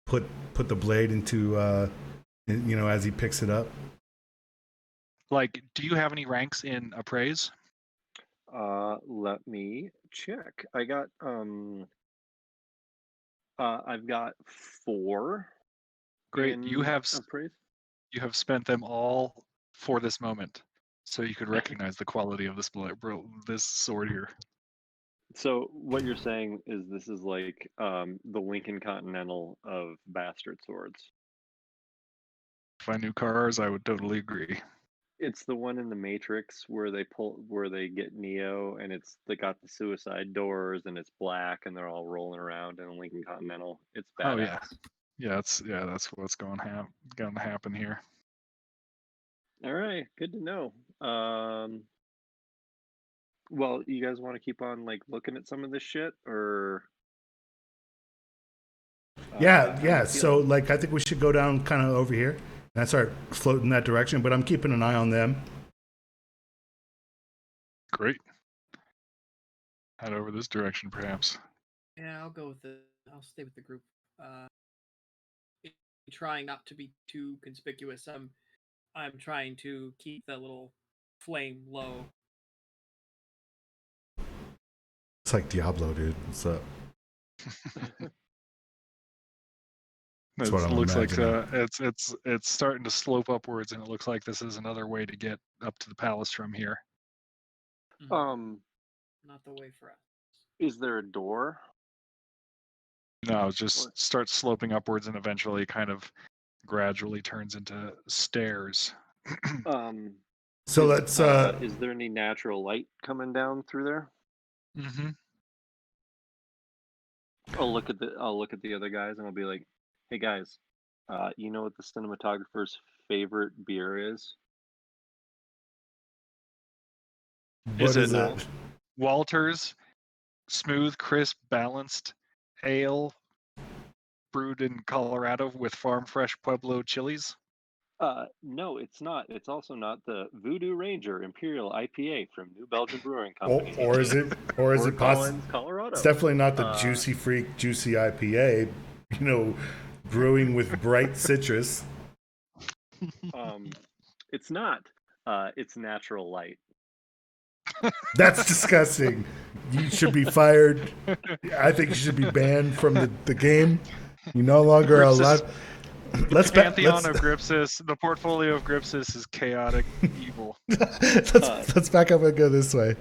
Speaker 1: put the blade into as he picks it up.
Speaker 2: Like, do you have any ranks in appraise?
Speaker 3: Let me check. I got I've got 4.
Speaker 2: Great.
Speaker 3: in
Speaker 2: You have
Speaker 3: appraise.
Speaker 2: spent them all for this moment, so you could recognize the quality of this sword here.
Speaker 3: So what you're saying is this is like the Lincoln Continental of bastard swords.
Speaker 2: If I knew cars, I would totally agree.
Speaker 3: It's the one in the Matrix where they get Neo, and they got the suicide doors, and it's black, and they're all rolling around in a Lincoln Continental. It's badass.
Speaker 2: Oh yeah, that's what's going to happen here.
Speaker 3: All right, good to know. Well, you guys want to keep on like looking at some of this shit, or
Speaker 1: Yeah,
Speaker 3: how
Speaker 1: yeah.
Speaker 3: you
Speaker 1: So,
Speaker 3: feeling?
Speaker 1: like, I think we should go down kind of over here and start floating that direction. But I'm keeping an eye on them.
Speaker 2: Great. Head over this direction, perhaps.
Speaker 4: Yeah, I'll stay with the group. Trying not to be too conspicuous. I'm trying to keep the little flame low.
Speaker 1: It's like Diablo, dude. What's up? That's what
Speaker 2: It
Speaker 1: I'm
Speaker 2: looks like
Speaker 1: imagining.
Speaker 2: it's starting to slope upwards, and it looks like this is another way to get up to the palace from here.
Speaker 4: Not the way for us.
Speaker 3: Is there a door?
Speaker 2: No, it
Speaker 3: Or
Speaker 2: just starts sloping upwards, and eventually, kind of gradually turns into stairs.
Speaker 1: So let's.
Speaker 3: Is there any natural light coming down through there?
Speaker 2: Mm-hmm.
Speaker 3: I'll look at the other guys and I'll be like, "Hey guys, you know what the cinematographer's favorite beer is?"
Speaker 1: What is
Speaker 3: No.
Speaker 1: it?
Speaker 2: Walters smooth, crisp, balanced ale brewed in Colorado with farm fresh Pueblo chilies?
Speaker 3: No, it's not. It's also not the Voodoo Ranger Imperial IPA from New Belgium Brewing
Speaker 1: Or,
Speaker 3: Company.
Speaker 1: or is it? Or is
Speaker 3: Fort
Speaker 1: it possible?
Speaker 3: Collins, Colorado.
Speaker 1: It's definitely not the
Speaker 3: Uh,
Speaker 1: Juicy Freak Juicy IPA. You know, brewing with bright citrus.
Speaker 3: It's not. It's Natural Light.
Speaker 1: That's disgusting. You should be fired. I think you should be banned from the game. You no longer are allowed. Let's
Speaker 2: Pantheon of Gripsis. The portfolio of Gripsis is chaotic evil.
Speaker 1: let's back up and go this way.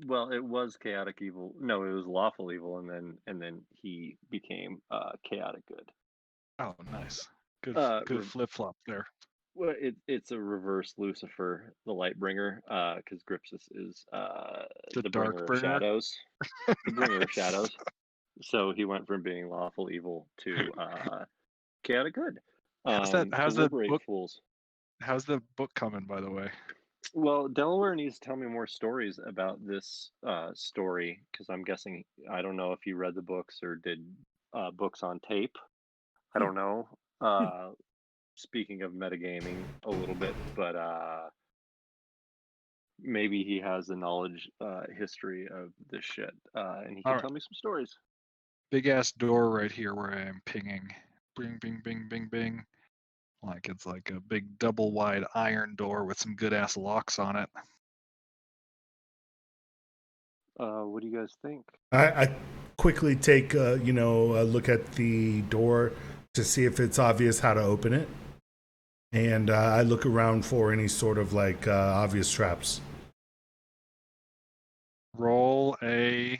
Speaker 3: Well, it was chaotic evil. No, it was lawful evil, and then he became chaotic good.
Speaker 2: Oh, nice. Good
Speaker 3: Re-
Speaker 2: flip flop there.
Speaker 3: Well, it's a reverse Lucifer, the Lightbringer, because Gripsis is
Speaker 2: The
Speaker 3: the
Speaker 2: dark
Speaker 3: bringer of
Speaker 2: bringer.
Speaker 3: shadows, the bringer of shadows. So he went from being lawful evil to chaotic good.
Speaker 2: How's
Speaker 3: To
Speaker 2: the
Speaker 3: liberate
Speaker 2: book?
Speaker 3: fools.
Speaker 2: How's the book coming, by the way?
Speaker 3: Well, Delaware needs to tell me more stories about this story, because I'm guessing, I don't know if you read the books or did books on tape. I don't know. Speaking of metagaming a little bit, but maybe he has a knowledge history of this shit, and he can
Speaker 2: Alright.
Speaker 3: tell me some stories.
Speaker 2: Big ass door right here where I am pinging. Bing, bing, bing, bing, bing. Like it's like a big double wide iron door with some good ass locks on it.
Speaker 3: What do you guys think?
Speaker 1: I quickly take a look at the door to see if it's obvious how to open it, and I look around for any sort of like obvious traps.
Speaker 2: Roll a.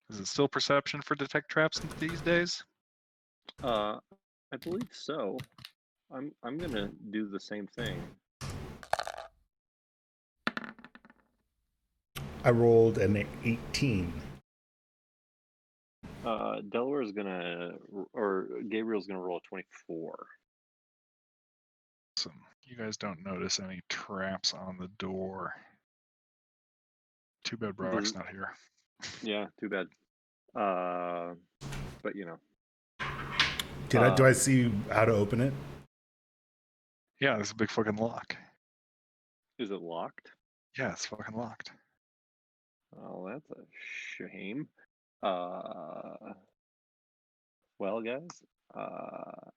Speaker 2: Is it still perception for detect traps these days?
Speaker 3: I believe so. I'm gonna do the same thing.
Speaker 1: I rolled an 18.
Speaker 3: Delaware's gonna, or Gabriel's gonna roll a 24.
Speaker 2: Awesome. You guys don't notice any traps on the door. Too bad Broderick's not here.
Speaker 3: Yeah, too bad. But you know.
Speaker 1: Do I see how to open it?
Speaker 2: Yeah, there's a big fucking lock.
Speaker 3: Is it locked?
Speaker 2: Yeah, it's fucking locked.
Speaker 3: Oh, that's a shame. Well, guys, I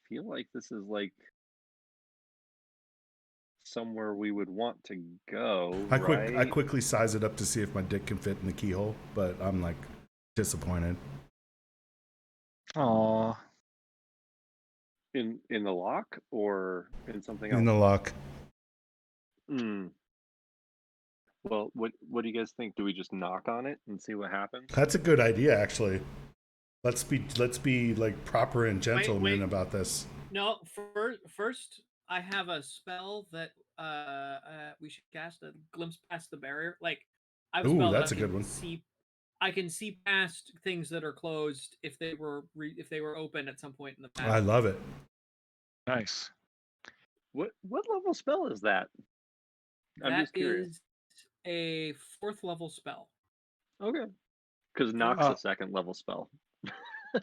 Speaker 3: feel like this is like somewhere we would want to go,
Speaker 1: I
Speaker 3: right?
Speaker 1: quickly size it up to see if my dick can fit in the keyhole, but I'm like disappointed.
Speaker 2: Aww.
Speaker 3: In the lock or in something
Speaker 1: In
Speaker 3: else?
Speaker 1: the lock.
Speaker 3: Well, what do you guys think? Do we just knock on it and see what happens?
Speaker 1: That's a good idea, actually. Let's be like proper and gentlemen
Speaker 4: wait.
Speaker 1: about this.
Speaker 4: No, first I have a spell that we should cast, a glimpse past the barrier. Like I have a
Speaker 1: Ooh,
Speaker 4: spell
Speaker 1: that's
Speaker 4: that
Speaker 1: a good one.
Speaker 4: I can see past things that are closed if they were open at some point in the past.
Speaker 1: I love it.
Speaker 2: Nice.
Speaker 3: What level spell is that? I'm
Speaker 4: That
Speaker 3: just curious.
Speaker 4: is a 4th level spell.
Speaker 3: Okay. Because Knock's a 2nd level spell.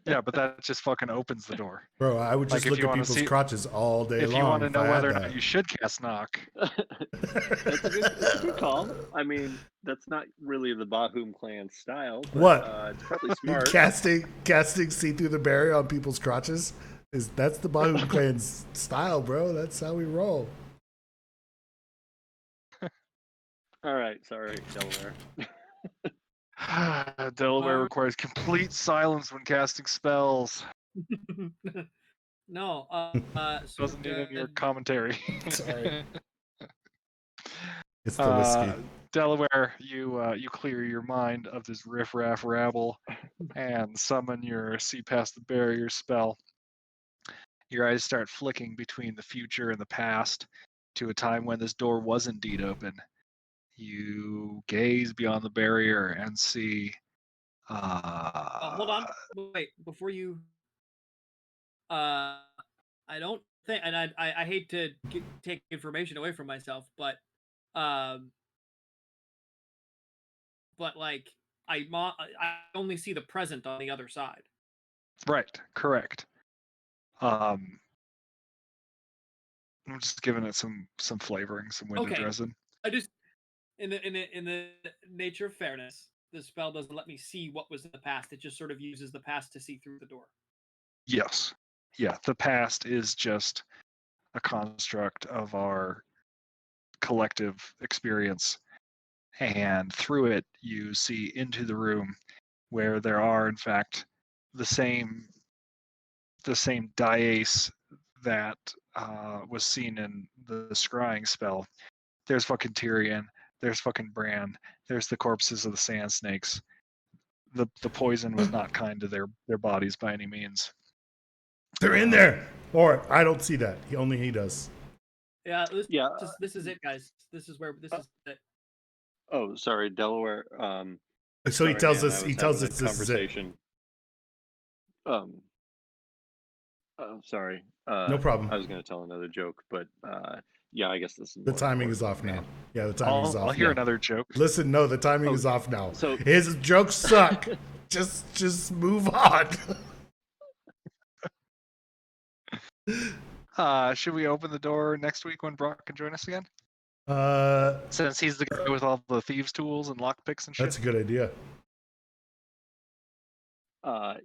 Speaker 2: Yeah, but that just fucking opens the door.
Speaker 1: Bro, I would just
Speaker 2: Like, if
Speaker 1: look
Speaker 2: you
Speaker 1: at
Speaker 2: wanna
Speaker 1: people's
Speaker 2: see-
Speaker 1: crotches all day
Speaker 2: If
Speaker 1: long
Speaker 2: you want to
Speaker 1: if
Speaker 2: know
Speaker 1: I had
Speaker 2: whether or
Speaker 1: that.
Speaker 2: not you should cast knock,
Speaker 3: That's a good call. I mean, that's not really the Bahum clan style, but
Speaker 1: What?
Speaker 3: it's probably smart.
Speaker 1: casting see through the barrier on people's crotches that's the Bahum clan's style, bro. That's how we roll.
Speaker 3: All right, sorry, Delaware.
Speaker 2: Delaware requires complete silence when casting spells.
Speaker 4: No, so,
Speaker 2: Doesn't need any of your commentary.
Speaker 1: Sorry. It's the whiskey.
Speaker 2: Delaware, you clear your mind of this riffraff rabble and summon your see past the barrier spell. Your eyes start flicking between the future and the past to a time when this door was indeed open. You gaze beyond the barrier and see.
Speaker 4: hold on, wait before you. I don't think, and I hate to take information away from myself, but like I only see the present on the other side.
Speaker 2: Right, correct. I'm just giving it some flavoring, some window
Speaker 4: Okay.
Speaker 2: dressing.
Speaker 4: I just in the nature of fairness, the spell doesn't let me see what was in the past. It just sort of uses the past to see through the door.
Speaker 2: Yes. Yeah, the past is just a construct of our collective experience. And through it, you see into the room where there are, in fact, the same dais that was seen in the scrying spell. There's fucking Tyrion. There's fucking Bran. There's the corpses of the sand snakes. The poison was not kind to their bodies by any means.
Speaker 1: They're in there. Or I don't see that. Only he does.
Speaker 4: Yeah,
Speaker 3: Yeah.
Speaker 4: This is it, guys. This is it.
Speaker 3: Oh, sorry, Delaware.
Speaker 1: So he
Speaker 3: sorry,
Speaker 1: tells
Speaker 3: man,
Speaker 1: us.
Speaker 3: I
Speaker 1: He
Speaker 3: was
Speaker 1: tells
Speaker 3: having
Speaker 1: us
Speaker 3: a
Speaker 1: this is it.
Speaker 3: conversation. Sorry.
Speaker 1: No problem.
Speaker 3: I was going to tell another joke, but yeah, I guess this is
Speaker 1: The
Speaker 3: more
Speaker 1: timing is off
Speaker 3: important,
Speaker 1: now.
Speaker 3: man.
Speaker 1: Yeah, the timing is off.
Speaker 2: I'll hear
Speaker 1: now.
Speaker 2: another joke.
Speaker 1: Listen, no, the timing is
Speaker 3: Okay,
Speaker 1: off now.
Speaker 3: so-
Speaker 1: His jokes suck. just move on.
Speaker 2: Should we open the door next week when Brock can join us again? Since he's the guy with all the thieves' tools and lockpicks and shit.
Speaker 1: That's a good idea.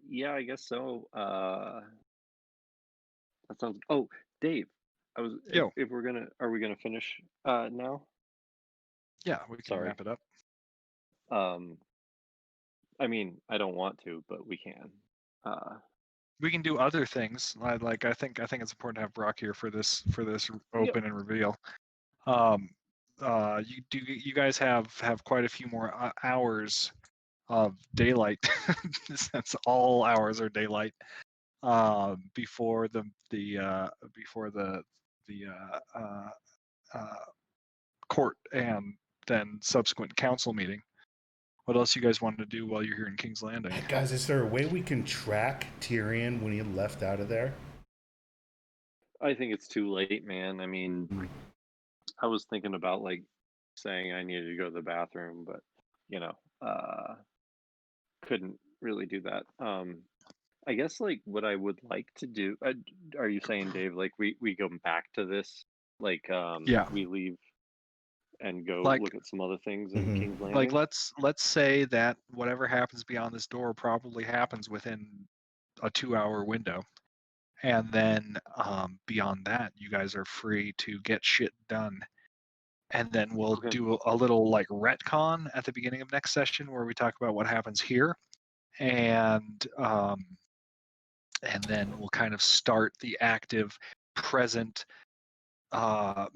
Speaker 3: Yeah, I guess so. That sounds. Oh, Dave, I was.
Speaker 2: Yo.
Speaker 3: If are we gonna finish now?
Speaker 2: Yeah, we can
Speaker 3: Sorry.
Speaker 2: wrap it up.
Speaker 3: I mean, I don't want to, but we can.
Speaker 2: We can do other things. I think it's important to have Brock here for this open and reveal. You guys have quite a few more hours of daylight, since all hours are daylight, before the court and then subsequent council meeting. What else you guys wanted to do while you're here in King's Landing?
Speaker 1: Guys, is there a way we can track Tyrion when he left out of there?
Speaker 3: I think it's too late, man. I mean, I was thinking about like saying I needed to go to the bathroom, but couldn't really do that. I guess like what I would like to do. Are you saying, Dave? Like we go back to this? Like
Speaker 2: Yeah.
Speaker 3: we leave and go
Speaker 2: Like-
Speaker 3: look at some other things in
Speaker 1: Mhm.
Speaker 3: King's Landing.
Speaker 2: Like let's say that whatever happens beyond this door probably happens within a 2-hour window, and then beyond that, you guys are free to get shit done. And then we'll
Speaker 3: Okay.
Speaker 2: do a little like retcon at the beginning of next session where we talk about what happens here, and then we'll kind of start the active present. Was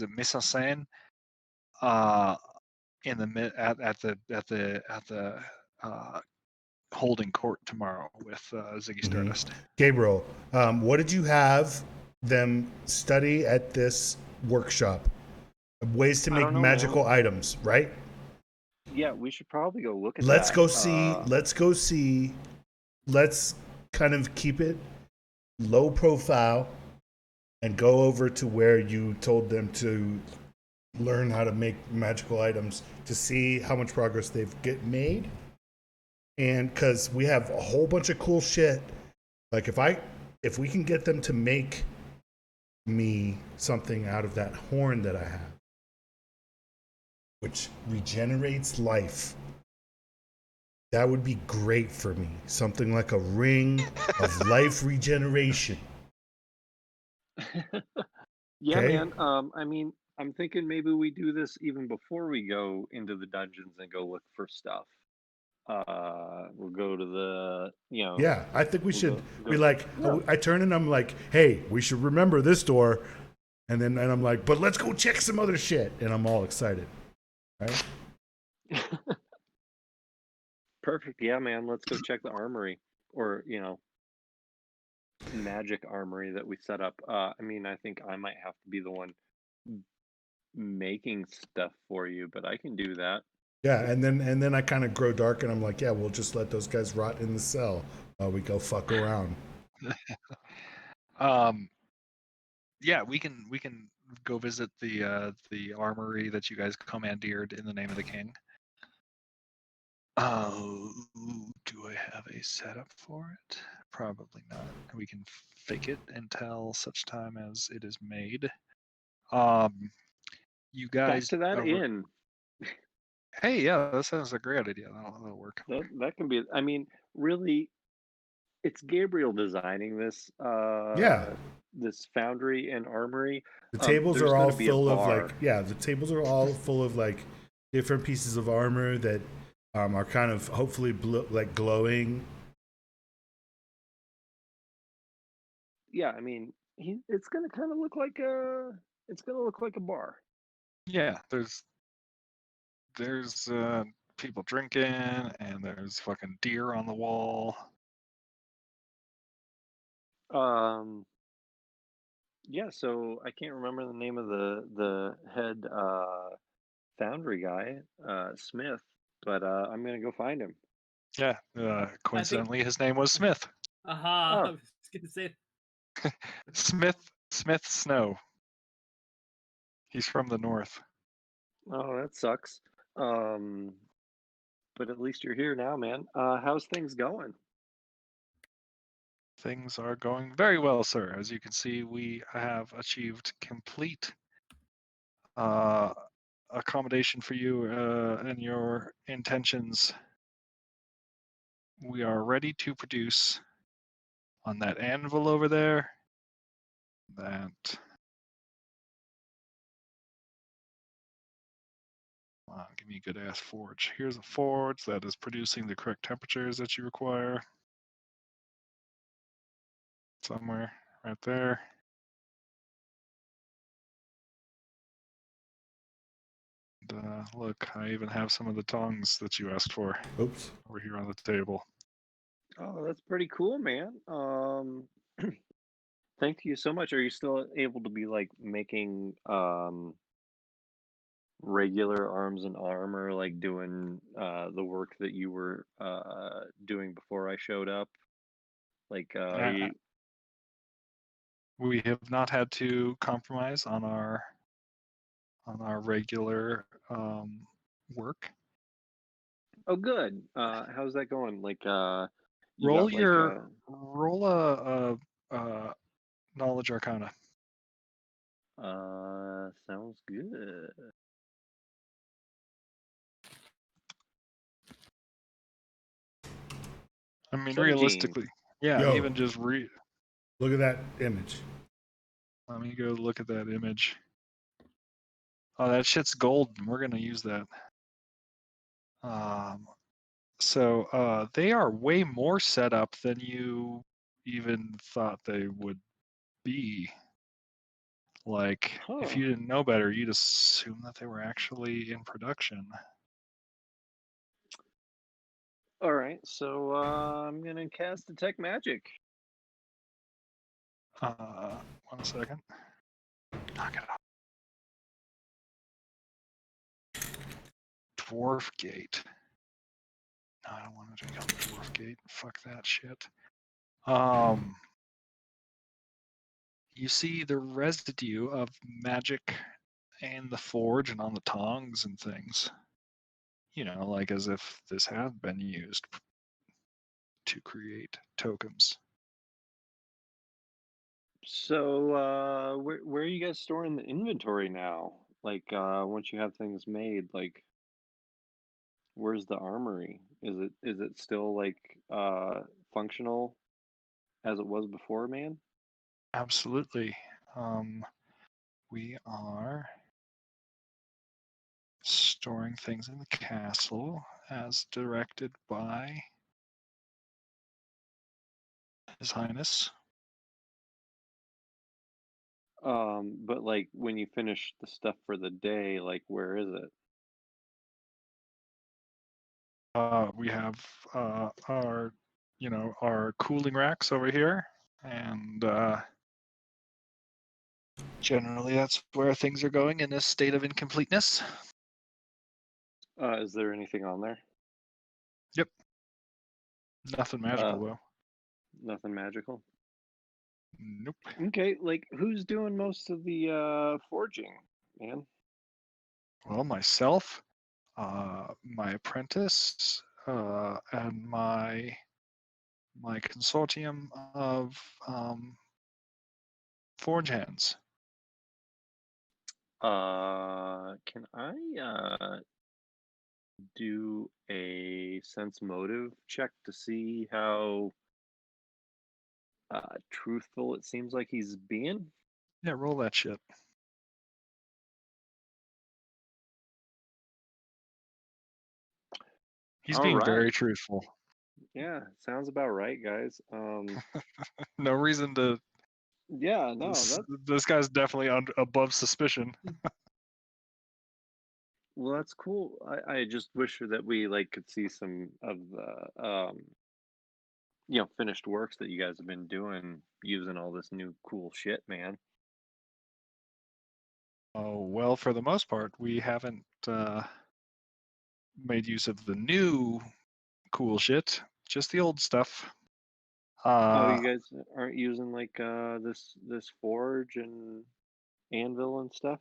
Speaker 2: it mise en scène? In the at the holding court tomorrow with Ziggy Stardust.
Speaker 1: Gabriel, what did you have them study at this workshop? Ways to
Speaker 3: I
Speaker 1: make
Speaker 3: don't know,
Speaker 1: magical items, right?
Speaker 3: Yeah, we should probably go look at
Speaker 1: Let's
Speaker 3: that.
Speaker 1: go see. Let's go see. Let's kind of keep it low profile and go over to where you told them to learn how to make magical items to see how much progress they've made. And because we have a whole bunch of cool shit, like if we can get them to make me something out of that horn that I have, which regenerates life, that would be great for me. Something like a ring of life regeneration.
Speaker 3: Yeah,
Speaker 1: Okay?
Speaker 3: man. I mean, I'm thinking maybe we do this even before we go into the dungeons and go look for stuff. We'll go to the,
Speaker 1: Yeah, I think we
Speaker 3: we'll
Speaker 1: should
Speaker 3: go,
Speaker 1: be like,
Speaker 3: yeah.
Speaker 1: I turn and I'm like, hey, we should remember this door. And I'm like, but let's go check some other shit. And I'm all excited. Right?
Speaker 3: Perfect. Yeah, man. Let's go check the armory, or magic armory that we set up. I mean, I think I might have to be the one making stuff for you, but I can do that.
Speaker 1: Yeah, and then I kind of grow dark and I'm like, yeah, we'll just let those guys rot in the cell while we go fuck around.
Speaker 2: Yeah, we can go visit the armory that you guys commandeered in the name of the king. Do I have a setup for it? Probably not. We can fake it until such time as it is made. You
Speaker 3: Back
Speaker 2: guys
Speaker 3: to that inn.
Speaker 2: Hey, yeah, that sounds a great idea. That'll work.
Speaker 3: That can be. I mean, really, it's Gabriel designing this.
Speaker 1: Yeah.
Speaker 3: This foundry and armory.
Speaker 1: The tables
Speaker 3: There's
Speaker 1: are all
Speaker 3: gonna be a
Speaker 1: full of
Speaker 3: bar.
Speaker 1: like, yeah, the tables are all full of like different pieces of armor that are kind of hopefully like glowing.
Speaker 3: Yeah, I mean, it's gonna kind of look like a bar.
Speaker 2: Yeah, there's people drinking and there's fucking deer on the wall.
Speaker 3: Yeah, so I can't remember the name of the head foundry guy, Smith, but I'm gonna go find him.
Speaker 2: Yeah, coincidentally, his name was Smith.
Speaker 4: Aha!
Speaker 3: Oh.
Speaker 4: I was gonna say.
Speaker 2: Smith Snow. He's from the north.
Speaker 3: Oh, that sucks. But at least you're here now, man. How's things going?
Speaker 2: Things are going very well, sir. As you can see, we have achieved complete accommodation for you and your intentions. We are ready to produce on that anvil over there. Give me a good ass forge. Here's a forge that is producing the correct temperatures that you require. Somewhere right there. And, look, I even have some of the tongs that you asked for.
Speaker 1: Oops.
Speaker 2: Over here on the table.
Speaker 3: Oh, that's pretty cool, man. Thank you so much. Are you still able to be like making regular arms and armor, like doing the work that you were doing before I showed up? Like,
Speaker 2: We have not had to compromise on our regular work.
Speaker 3: Oh, good. How's that going? Like, you
Speaker 2: Roll
Speaker 3: got like
Speaker 2: roll a knowledge arcana.
Speaker 3: sounds good.
Speaker 2: I mean,
Speaker 3: 17.
Speaker 2: realistically, yeah.
Speaker 1: Yo.
Speaker 2: Even just
Speaker 1: Look at that image.
Speaker 2: Let me go look at that image. Oh, that shit's golden. We're gonna use that. So they are way more set up than you even thought they would be. Like, if you didn't know better, you'd assume that they were actually in production.
Speaker 3: All right, so I'm gonna cast Detect Magic.
Speaker 2: 1 second. Knock it off. Dwarf Gate. No, I don't want to become Dwarf Gate. Fuck that shit. You see the residue of magic in the forge and on the tongs and things. You know, like as if this had been used to create tokens.
Speaker 3: So, where are you guys storing the inventory now? Like, once you have things made, like, where's the armory? Is it still like functional as it was before, man?
Speaker 2: Absolutely. We are storing things in the castle as directed by His Highness.
Speaker 3: But like when you finish the stuff for the day, like where is it?
Speaker 2: We have our, our cooling racks over here, and generally that's where things are going in this state of incompleteness.
Speaker 3: Is there anything on there?
Speaker 2: Yep. Nothing magical though.
Speaker 3: Nothing magical.
Speaker 2: Nope.
Speaker 3: Okay, like who's doing most of the forging, man?
Speaker 2: Well, myself, my apprentice, and my consortium of forge hands.
Speaker 3: Can I do a sense motive check to see how truthful it seems like he's being?
Speaker 2: Yeah, roll that shit. He's
Speaker 3: All
Speaker 2: being
Speaker 3: right.
Speaker 2: very truthful.
Speaker 3: Yeah, sounds about right, guys.
Speaker 2: No reason to.
Speaker 3: Yeah, no,
Speaker 2: This guy's definitely above suspicion.
Speaker 3: well, that's cool. I just wish that we like could see some of the finished works that you guys have been doing using all this new cool shit, man.
Speaker 2: Oh, well, for the most part, we haven't made use of the new cool shit, just the old stuff.
Speaker 3: Oh, you guys aren't using like this forge and anvil and stuff?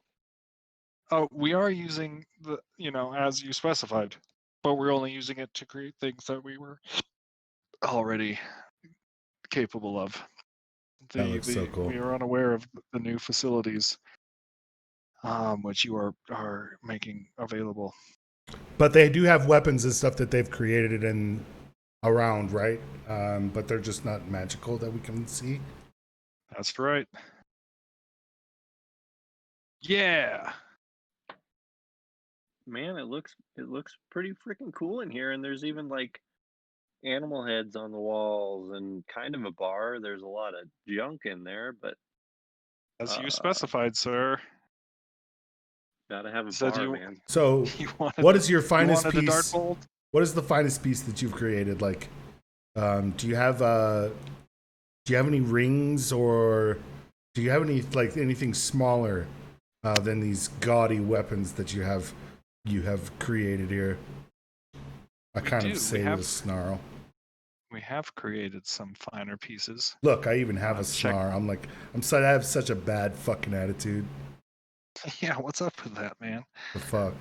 Speaker 2: Oh, we are using the, as you specified, but we're only using it to create things that we were already capable of.
Speaker 1: That looks so cool.
Speaker 2: We are unaware of the new facilities, which you are making available.
Speaker 1: But they do have weapons and stuff that they've created and around, right? But they're just not magical that we can see.
Speaker 2: That's right. Yeah.
Speaker 3: Man, it looks pretty freaking cool in here, and there's even like animal heads on the walls and kind of a bar. There's a lot of junk in there, but
Speaker 2: As you specified, sir.
Speaker 3: gotta have a
Speaker 2: Said
Speaker 3: bar,
Speaker 2: you-
Speaker 3: man.
Speaker 1: So, what is your finest piece? What is the finest piece that you've created? Like, do you have any rings, or do you have any like anything smaller than these gaudy weapons that you have created here? I kind of say with a snarl.
Speaker 2: We have created some finer pieces.
Speaker 1: Look, I even have a snarl. I have such a bad fucking attitude.
Speaker 2: Yeah, what's up with that, man?
Speaker 1: The fuck?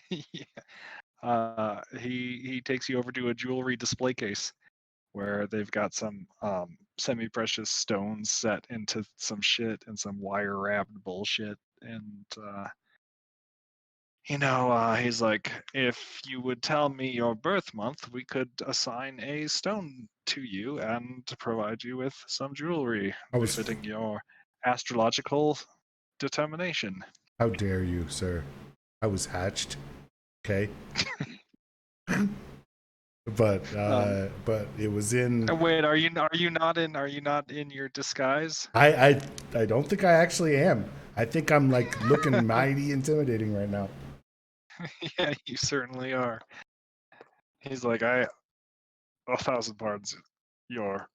Speaker 2: Yeah. He takes you over to a jewelry display case where they've got some semi-precious stones set into some shit and some wire-wrapped bullshit. And, he's like, if you would tell me your birth month, we could assign a stone to you and provide you with some jewelry befitting your astrological determination.
Speaker 1: How dare you, sir? I was hatched. Okay. But it was in.
Speaker 2: Wait, are you not in your disguise?
Speaker 1: I don't think I actually am. I think I'm like looking mighty intimidating right now.
Speaker 2: Yeah, you certainly are. He's like, 1,000 pardons, your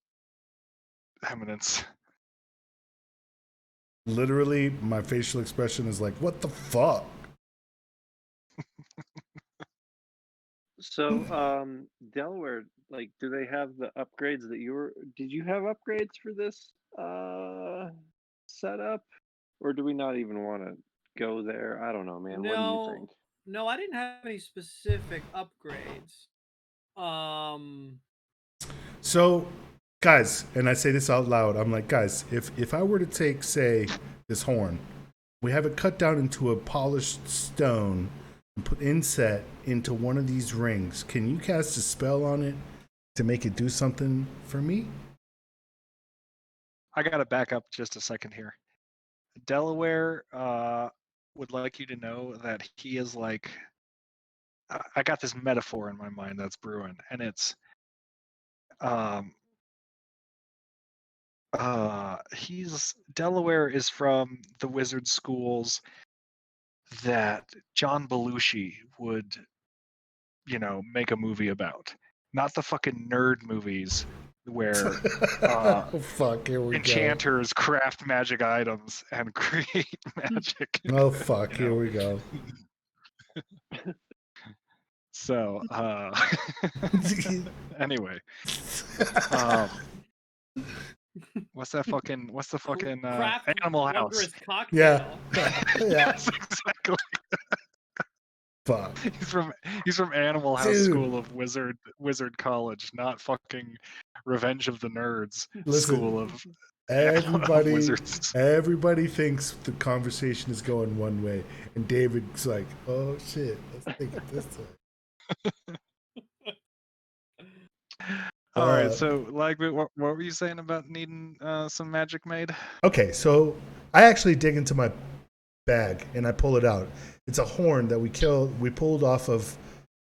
Speaker 2: eminence.
Speaker 1: Literally, my facial expression is like, what the fuck?
Speaker 3: So, Delaware, like, do they have the upgrades that did you have upgrades for this setup, or do we not even want to go there? I don't know, man. What do you think?
Speaker 4: No, I didn't have any specific upgrades.
Speaker 1: So, guys, and I say this out loud, I'm like, guys, if I were to take, say, this horn, we have it cut down into a polished stone and put inset into one of these rings, can you cast a spell on it to make it do something for me?
Speaker 2: I gotta back up just a second here. Delaware would like you to know that he is like. I got this metaphor in my mind that's brewing, and it's Delaware is from the wizard schools that John Belushi would, make a movie about. Not the fucking nerd movies where
Speaker 1: Oh, fuck, here we
Speaker 2: enchanters craft magic items and create magic.
Speaker 1: go. Oh, fuck, here we go.
Speaker 2: So, anyway, what's the fucking
Speaker 4: Craft
Speaker 2: Animal House?
Speaker 4: wondrous cocktail.
Speaker 1: Yeah. Yeah.
Speaker 2: Yes, exactly.
Speaker 1: Fuck.
Speaker 2: He's from Animal House
Speaker 1: Dude.
Speaker 2: School of Wizard College, not fucking Revenge of the Nerds
Speaker 1: Listen,
Speaker 2: School of
Speaker 1: Everybody,
Speaker 2: Wizards.
Speaker 1: thinks the conversation is going one way, and David's like, "Oh shit, let's take it this way."
Speaker 2: All right, so like, what were you saying about needing some magic made?
Speaker 1: Okay, so I actually dig into my bag and I pull it out. It's a horn that we pulled off of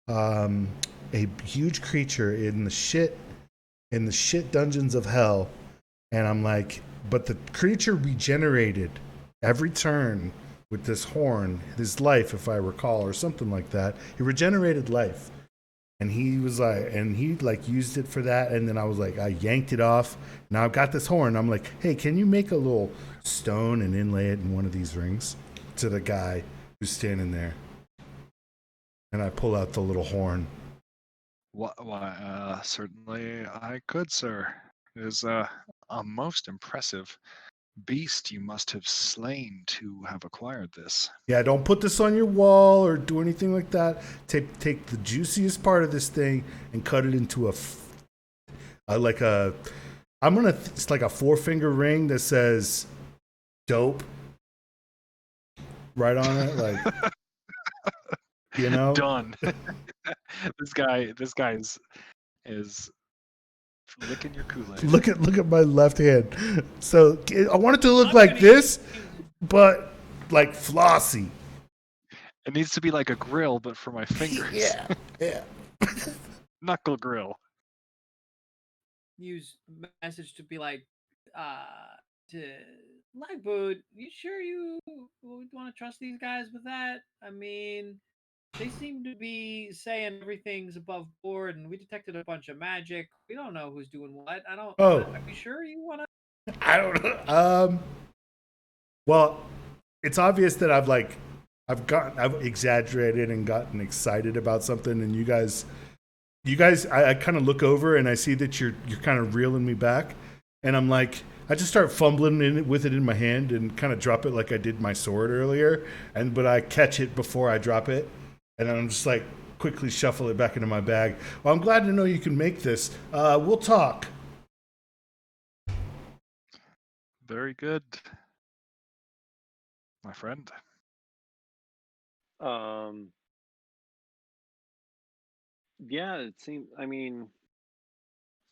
Speaker 1: a huge creature in the shit dungeons of hell. And I'm like, but the creature regenerated every turn with this horn, his life, if I recall, or something like that. He regenerated life. And he was like, used it for that. And then I was like, I yanked it off. Now I've got this horn. I'm like, hey, can you make a little stone and inlay it in one of these rings? To the guy who's standing there. And I pull out the little horn.
Speaker 2: Why, certainly I could, sir. It is a most impressive beast you must have slain to have acquired this.
Speaker 1: Yeah, don't put this on your wall or do anything like that. Take the juiciest part of this thing and cut it into it's like a 4-finger ring that says dope right on it, like,
Speaker 2: Done. This guy is licking your Kool-Aid.
Speaker 1: Look at my left hand. So I want it to look like this, but like flossy.
Speaker 2: It needs to be like a grill, but for my fingers.
Speaker 1: Yeah.
Speaker 2: Knuckle grill.
Speaker 4: Use message to be like, to Lightboot, you sure you would want to trust these guys with that? I mean, they seem to be saying everything's above board, and we detected a bunch of magic. We don't know who's doing what.
Speaker 1: Oh.
Speaker 4: Are you sure you want to?
Speaker 1: I don't know. Well, it's obvious that I've exaggerated and gotten excited about something, and you guys, I kind of look over and I see that you're kind of reeling me back, and I'm like, I just start fumbling with it in my hand and kind of drop it like I did my sword earlier, but I catch it before I drop it, and I'm just like quickly shuffle it back into my bag. Well, I'm glad to know you can make this. We'll talk.
Speaker 2: Very good, my friend.
Speaker 3: Yeah,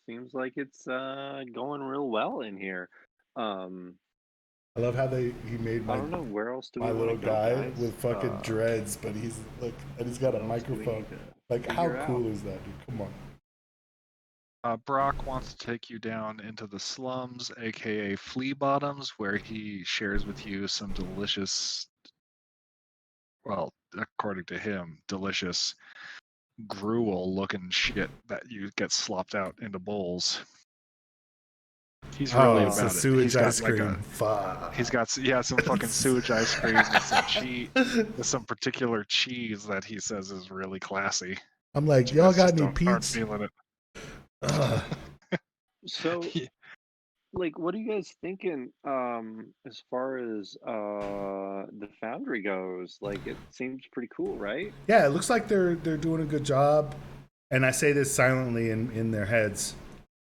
Speaker 3: seems like it's going real well in here.
Speaker 1: I love how he made
Speaker 3: I don't know where else do we
Speaker 1: my
Speaker 3: wanna
Speaker 1: little
Speaker 3: go,
Speaker 1: guy
Speaker 3: guys?
Speaker 1: with fucking dreads, but he's got a
Speaker 3: What else do we
Speaker 1: microphone.
Speaker 3: need to
Speaker 1: Like, how
Speaker 3: figure
Speaker 1: cool
Speaker 3: out?
Speaker 1: is that, dude? Come on.
Speaker 2: Brock wants to take you down into the slums, aka Flea Bottoms, where he shares with you some delicious, well, according to him, delicious gruel-looking shit that you get slopped out into bowls. He's really
Speaker 1: it's
Speaker 2: about
Speaker 1: a
Speaker 2: it.
Speaker 1: sewage
Speaker 2: He's got
Speaker 1: ice
Speaker 2: like
Speaker 1: cream. Fuck.
Speaker 2: he's got some fucking sewage ice cream with some cheese, with some particular cheese that he says is really classy.
Speaker 1: I'm like,
Speaker 2: You
Speaker 1: y'all
Speaker 2: guys
Speaker 1: got
Speaker 2: just
Speaker 1: any
Speaker 2: aren't
Speaker 1: pizza?
Speaker 2: feeling it.
Speaker 3: So, like, what are you guys thinking as far as the foundry goes? Like, it seems pretty cool, right?
Speaker 1: Yeah, it looks like they're doing a good job, and I say this silently in their heads.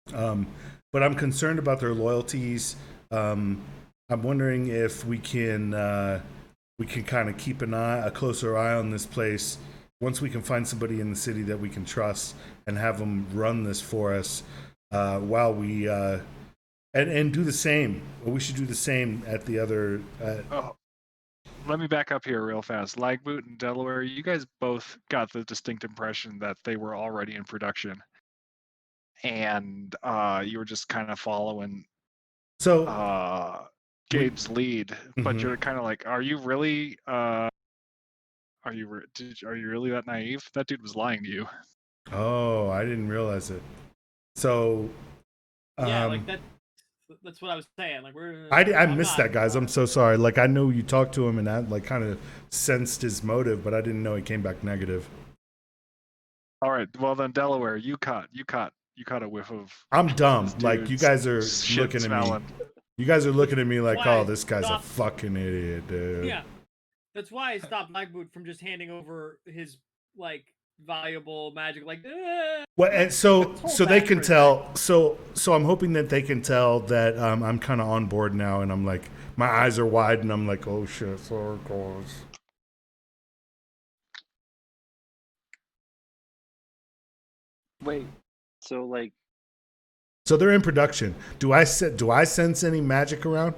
Speaker 1: But I'm concerned about their loyalties. I'm wondering if we can kind of keep a closer eye on this place. Once we can find somebody in the city that we can trust and have them run this for us, while we and do the same. We should do the same at the other.
Speaker 2: Oh, let me back up here real fast. Lagboot and Delaware, you guys both got the distinct impression that they were already in production, and you were just kind of following
Speaker 1: So
Speaker 2: Gabe's lead. But
Speaker 1: Mhm.
Speaker 2: you're kind of like, are you really? Are you really that naive? That dude was lying to you.
Speaker 1: Oh, I didn't realize it. So
Speaker 4: Yeah, like that's what I was saying. Like
Speaker 1: I
Speaker 4: I'm
Speaker 1: missed
Speaker 4: not,
Speaker 1: that, guys. I'm so sorry. Like I know you talked to him and that like kind of sensed his motive, but I didn't know he came back negative.
Speaker 2: All right. Well then, Delaware, you caught a whiff of.
Speaker 1: I'm dumb.
Speaker 2: This
Speaker 1: Like you
Speaker 2: dude's
Speaker 1: guys are
Speaker 2: shit
Speaker 1: looking at me.
Speaker 2: smelling.
Speaker 1: You guys are looking at me like,
Speaker 4: Why
Speaker 1: oh, this guy's a
Speaker 4: stop-
Speaker 1: fucking idiot, dude.
Speaker 4: Yeah, that's why I stopped Blackboot from just handing over his like valuable magic. Like,
Speaker 1: Well, and so
Speaker 4: Let's hold
Speaker 1: they
Speaker 4: back
Speaker 1: can
Speaker 4: for a
Speaker 1: tell. So I'm hoping that they can tell that I'm kind of on board now, and I'm like, my eyes are wide, and I'm like, oh shit, sorry, guys.
Speaker 3: Wait, so like,
Speaker 1: So they're in production. Do I sense any magic around?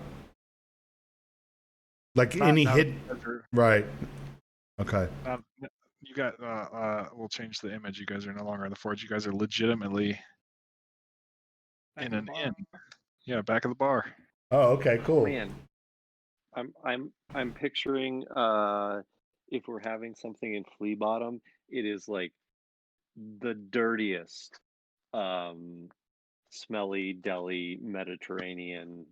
Speaker 1: Like any hit? Right. Okay.
Speaker 2: You got. We'll change the image. You guys are no longer on the forge. You guys are legitimately in an inn. Yeah, back of the bar.
Speaker 1: Oh, okay, cool.
Speaker 3: man, I'm picturing if we're having something in Flea Bottom, it is like the dirtiest, smelly deli Mediterranean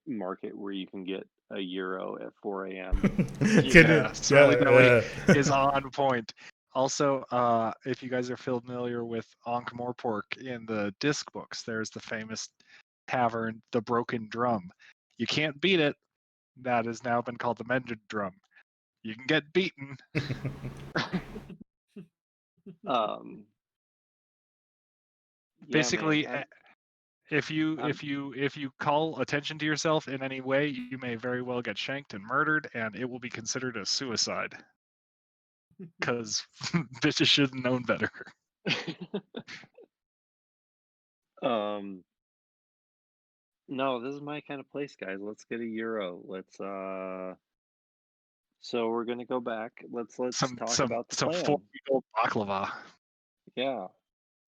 Speaker 3: market where you can get a euro at 4 a.m.
Speaker 2: Yeah, Smelly Belly is on point. Also, if you guys are familiar with Ankh-Morpork in the disc books, there's the famous tavern, the Broken Drum. You can't beat it. That has now been called the Mended Drum. You can get beaten. Basically,
Speaker 3: man,
Speaker 2: if you call attention to yourself in any way, you may very well get shanked and murdered, and it will be considered a suicide. Because bitches should have known better.
Speaker 3: No, this is my kind of place, guys. Let's get a euro. Let's so we're gonna go back. Let's talk about the
Speaker 2: some
Speaker 3: plan.
Speaker 2: 4-week-old baklava.
Speaker 3: Yeah.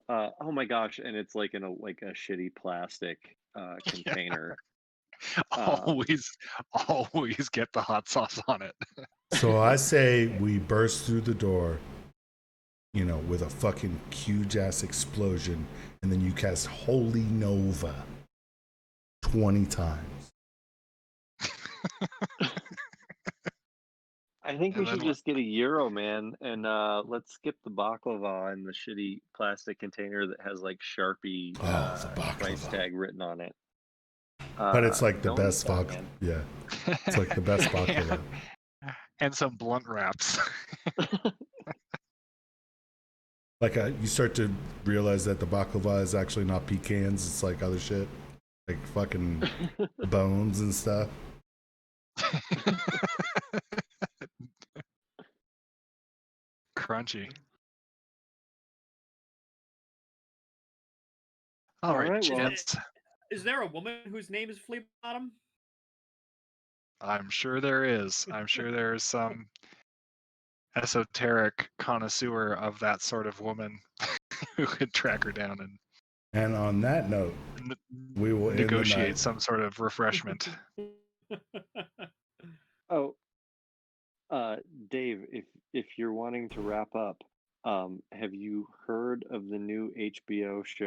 Speaker 3: Oh my gosh, and it's like in a shitty plastic container.
Speaker 2: Always get the hot sauce on it.
Speaker 1: So I say we burst through the door, with a fucking huge ass explosion, and then you cast Holy Nova 20 times.
Speaker 3: I think we should just get a euro, man, and let's skip the baklava and the shitty plastic container that has like Sharpie price tag written on it.
Speaker 1: But it's like the
Speaker 3: don't
Speaker 1: best
Speaker 3: eat that,
Speaker 1: baklava.
Speaker 3: man.
Speaker 1: Yeah, it's like the best baklava.
Speaker 2: And some blunt wraps.
Speaker 1: Like you start to realize that the baklava is actually not pecans; it's like other shit, like fucking bones and stuff.
Speaker 2: Crunchy. All right,
Speaker 3: well,
Speaker 2: gents.
Speaker 4: Is there a woman whose name is Flea Bottom?
Speaker 2: I'm sure there is. I'm sure there is some esoteric connoisseur of that sort of woman who could track her down
Speaker 1: And on that note, we will
Speaker 2: negotiate some sort of refreshment.
Speaker 3: Oh, Dave, if you're wanting to wrap up, have you heard of the new HBO show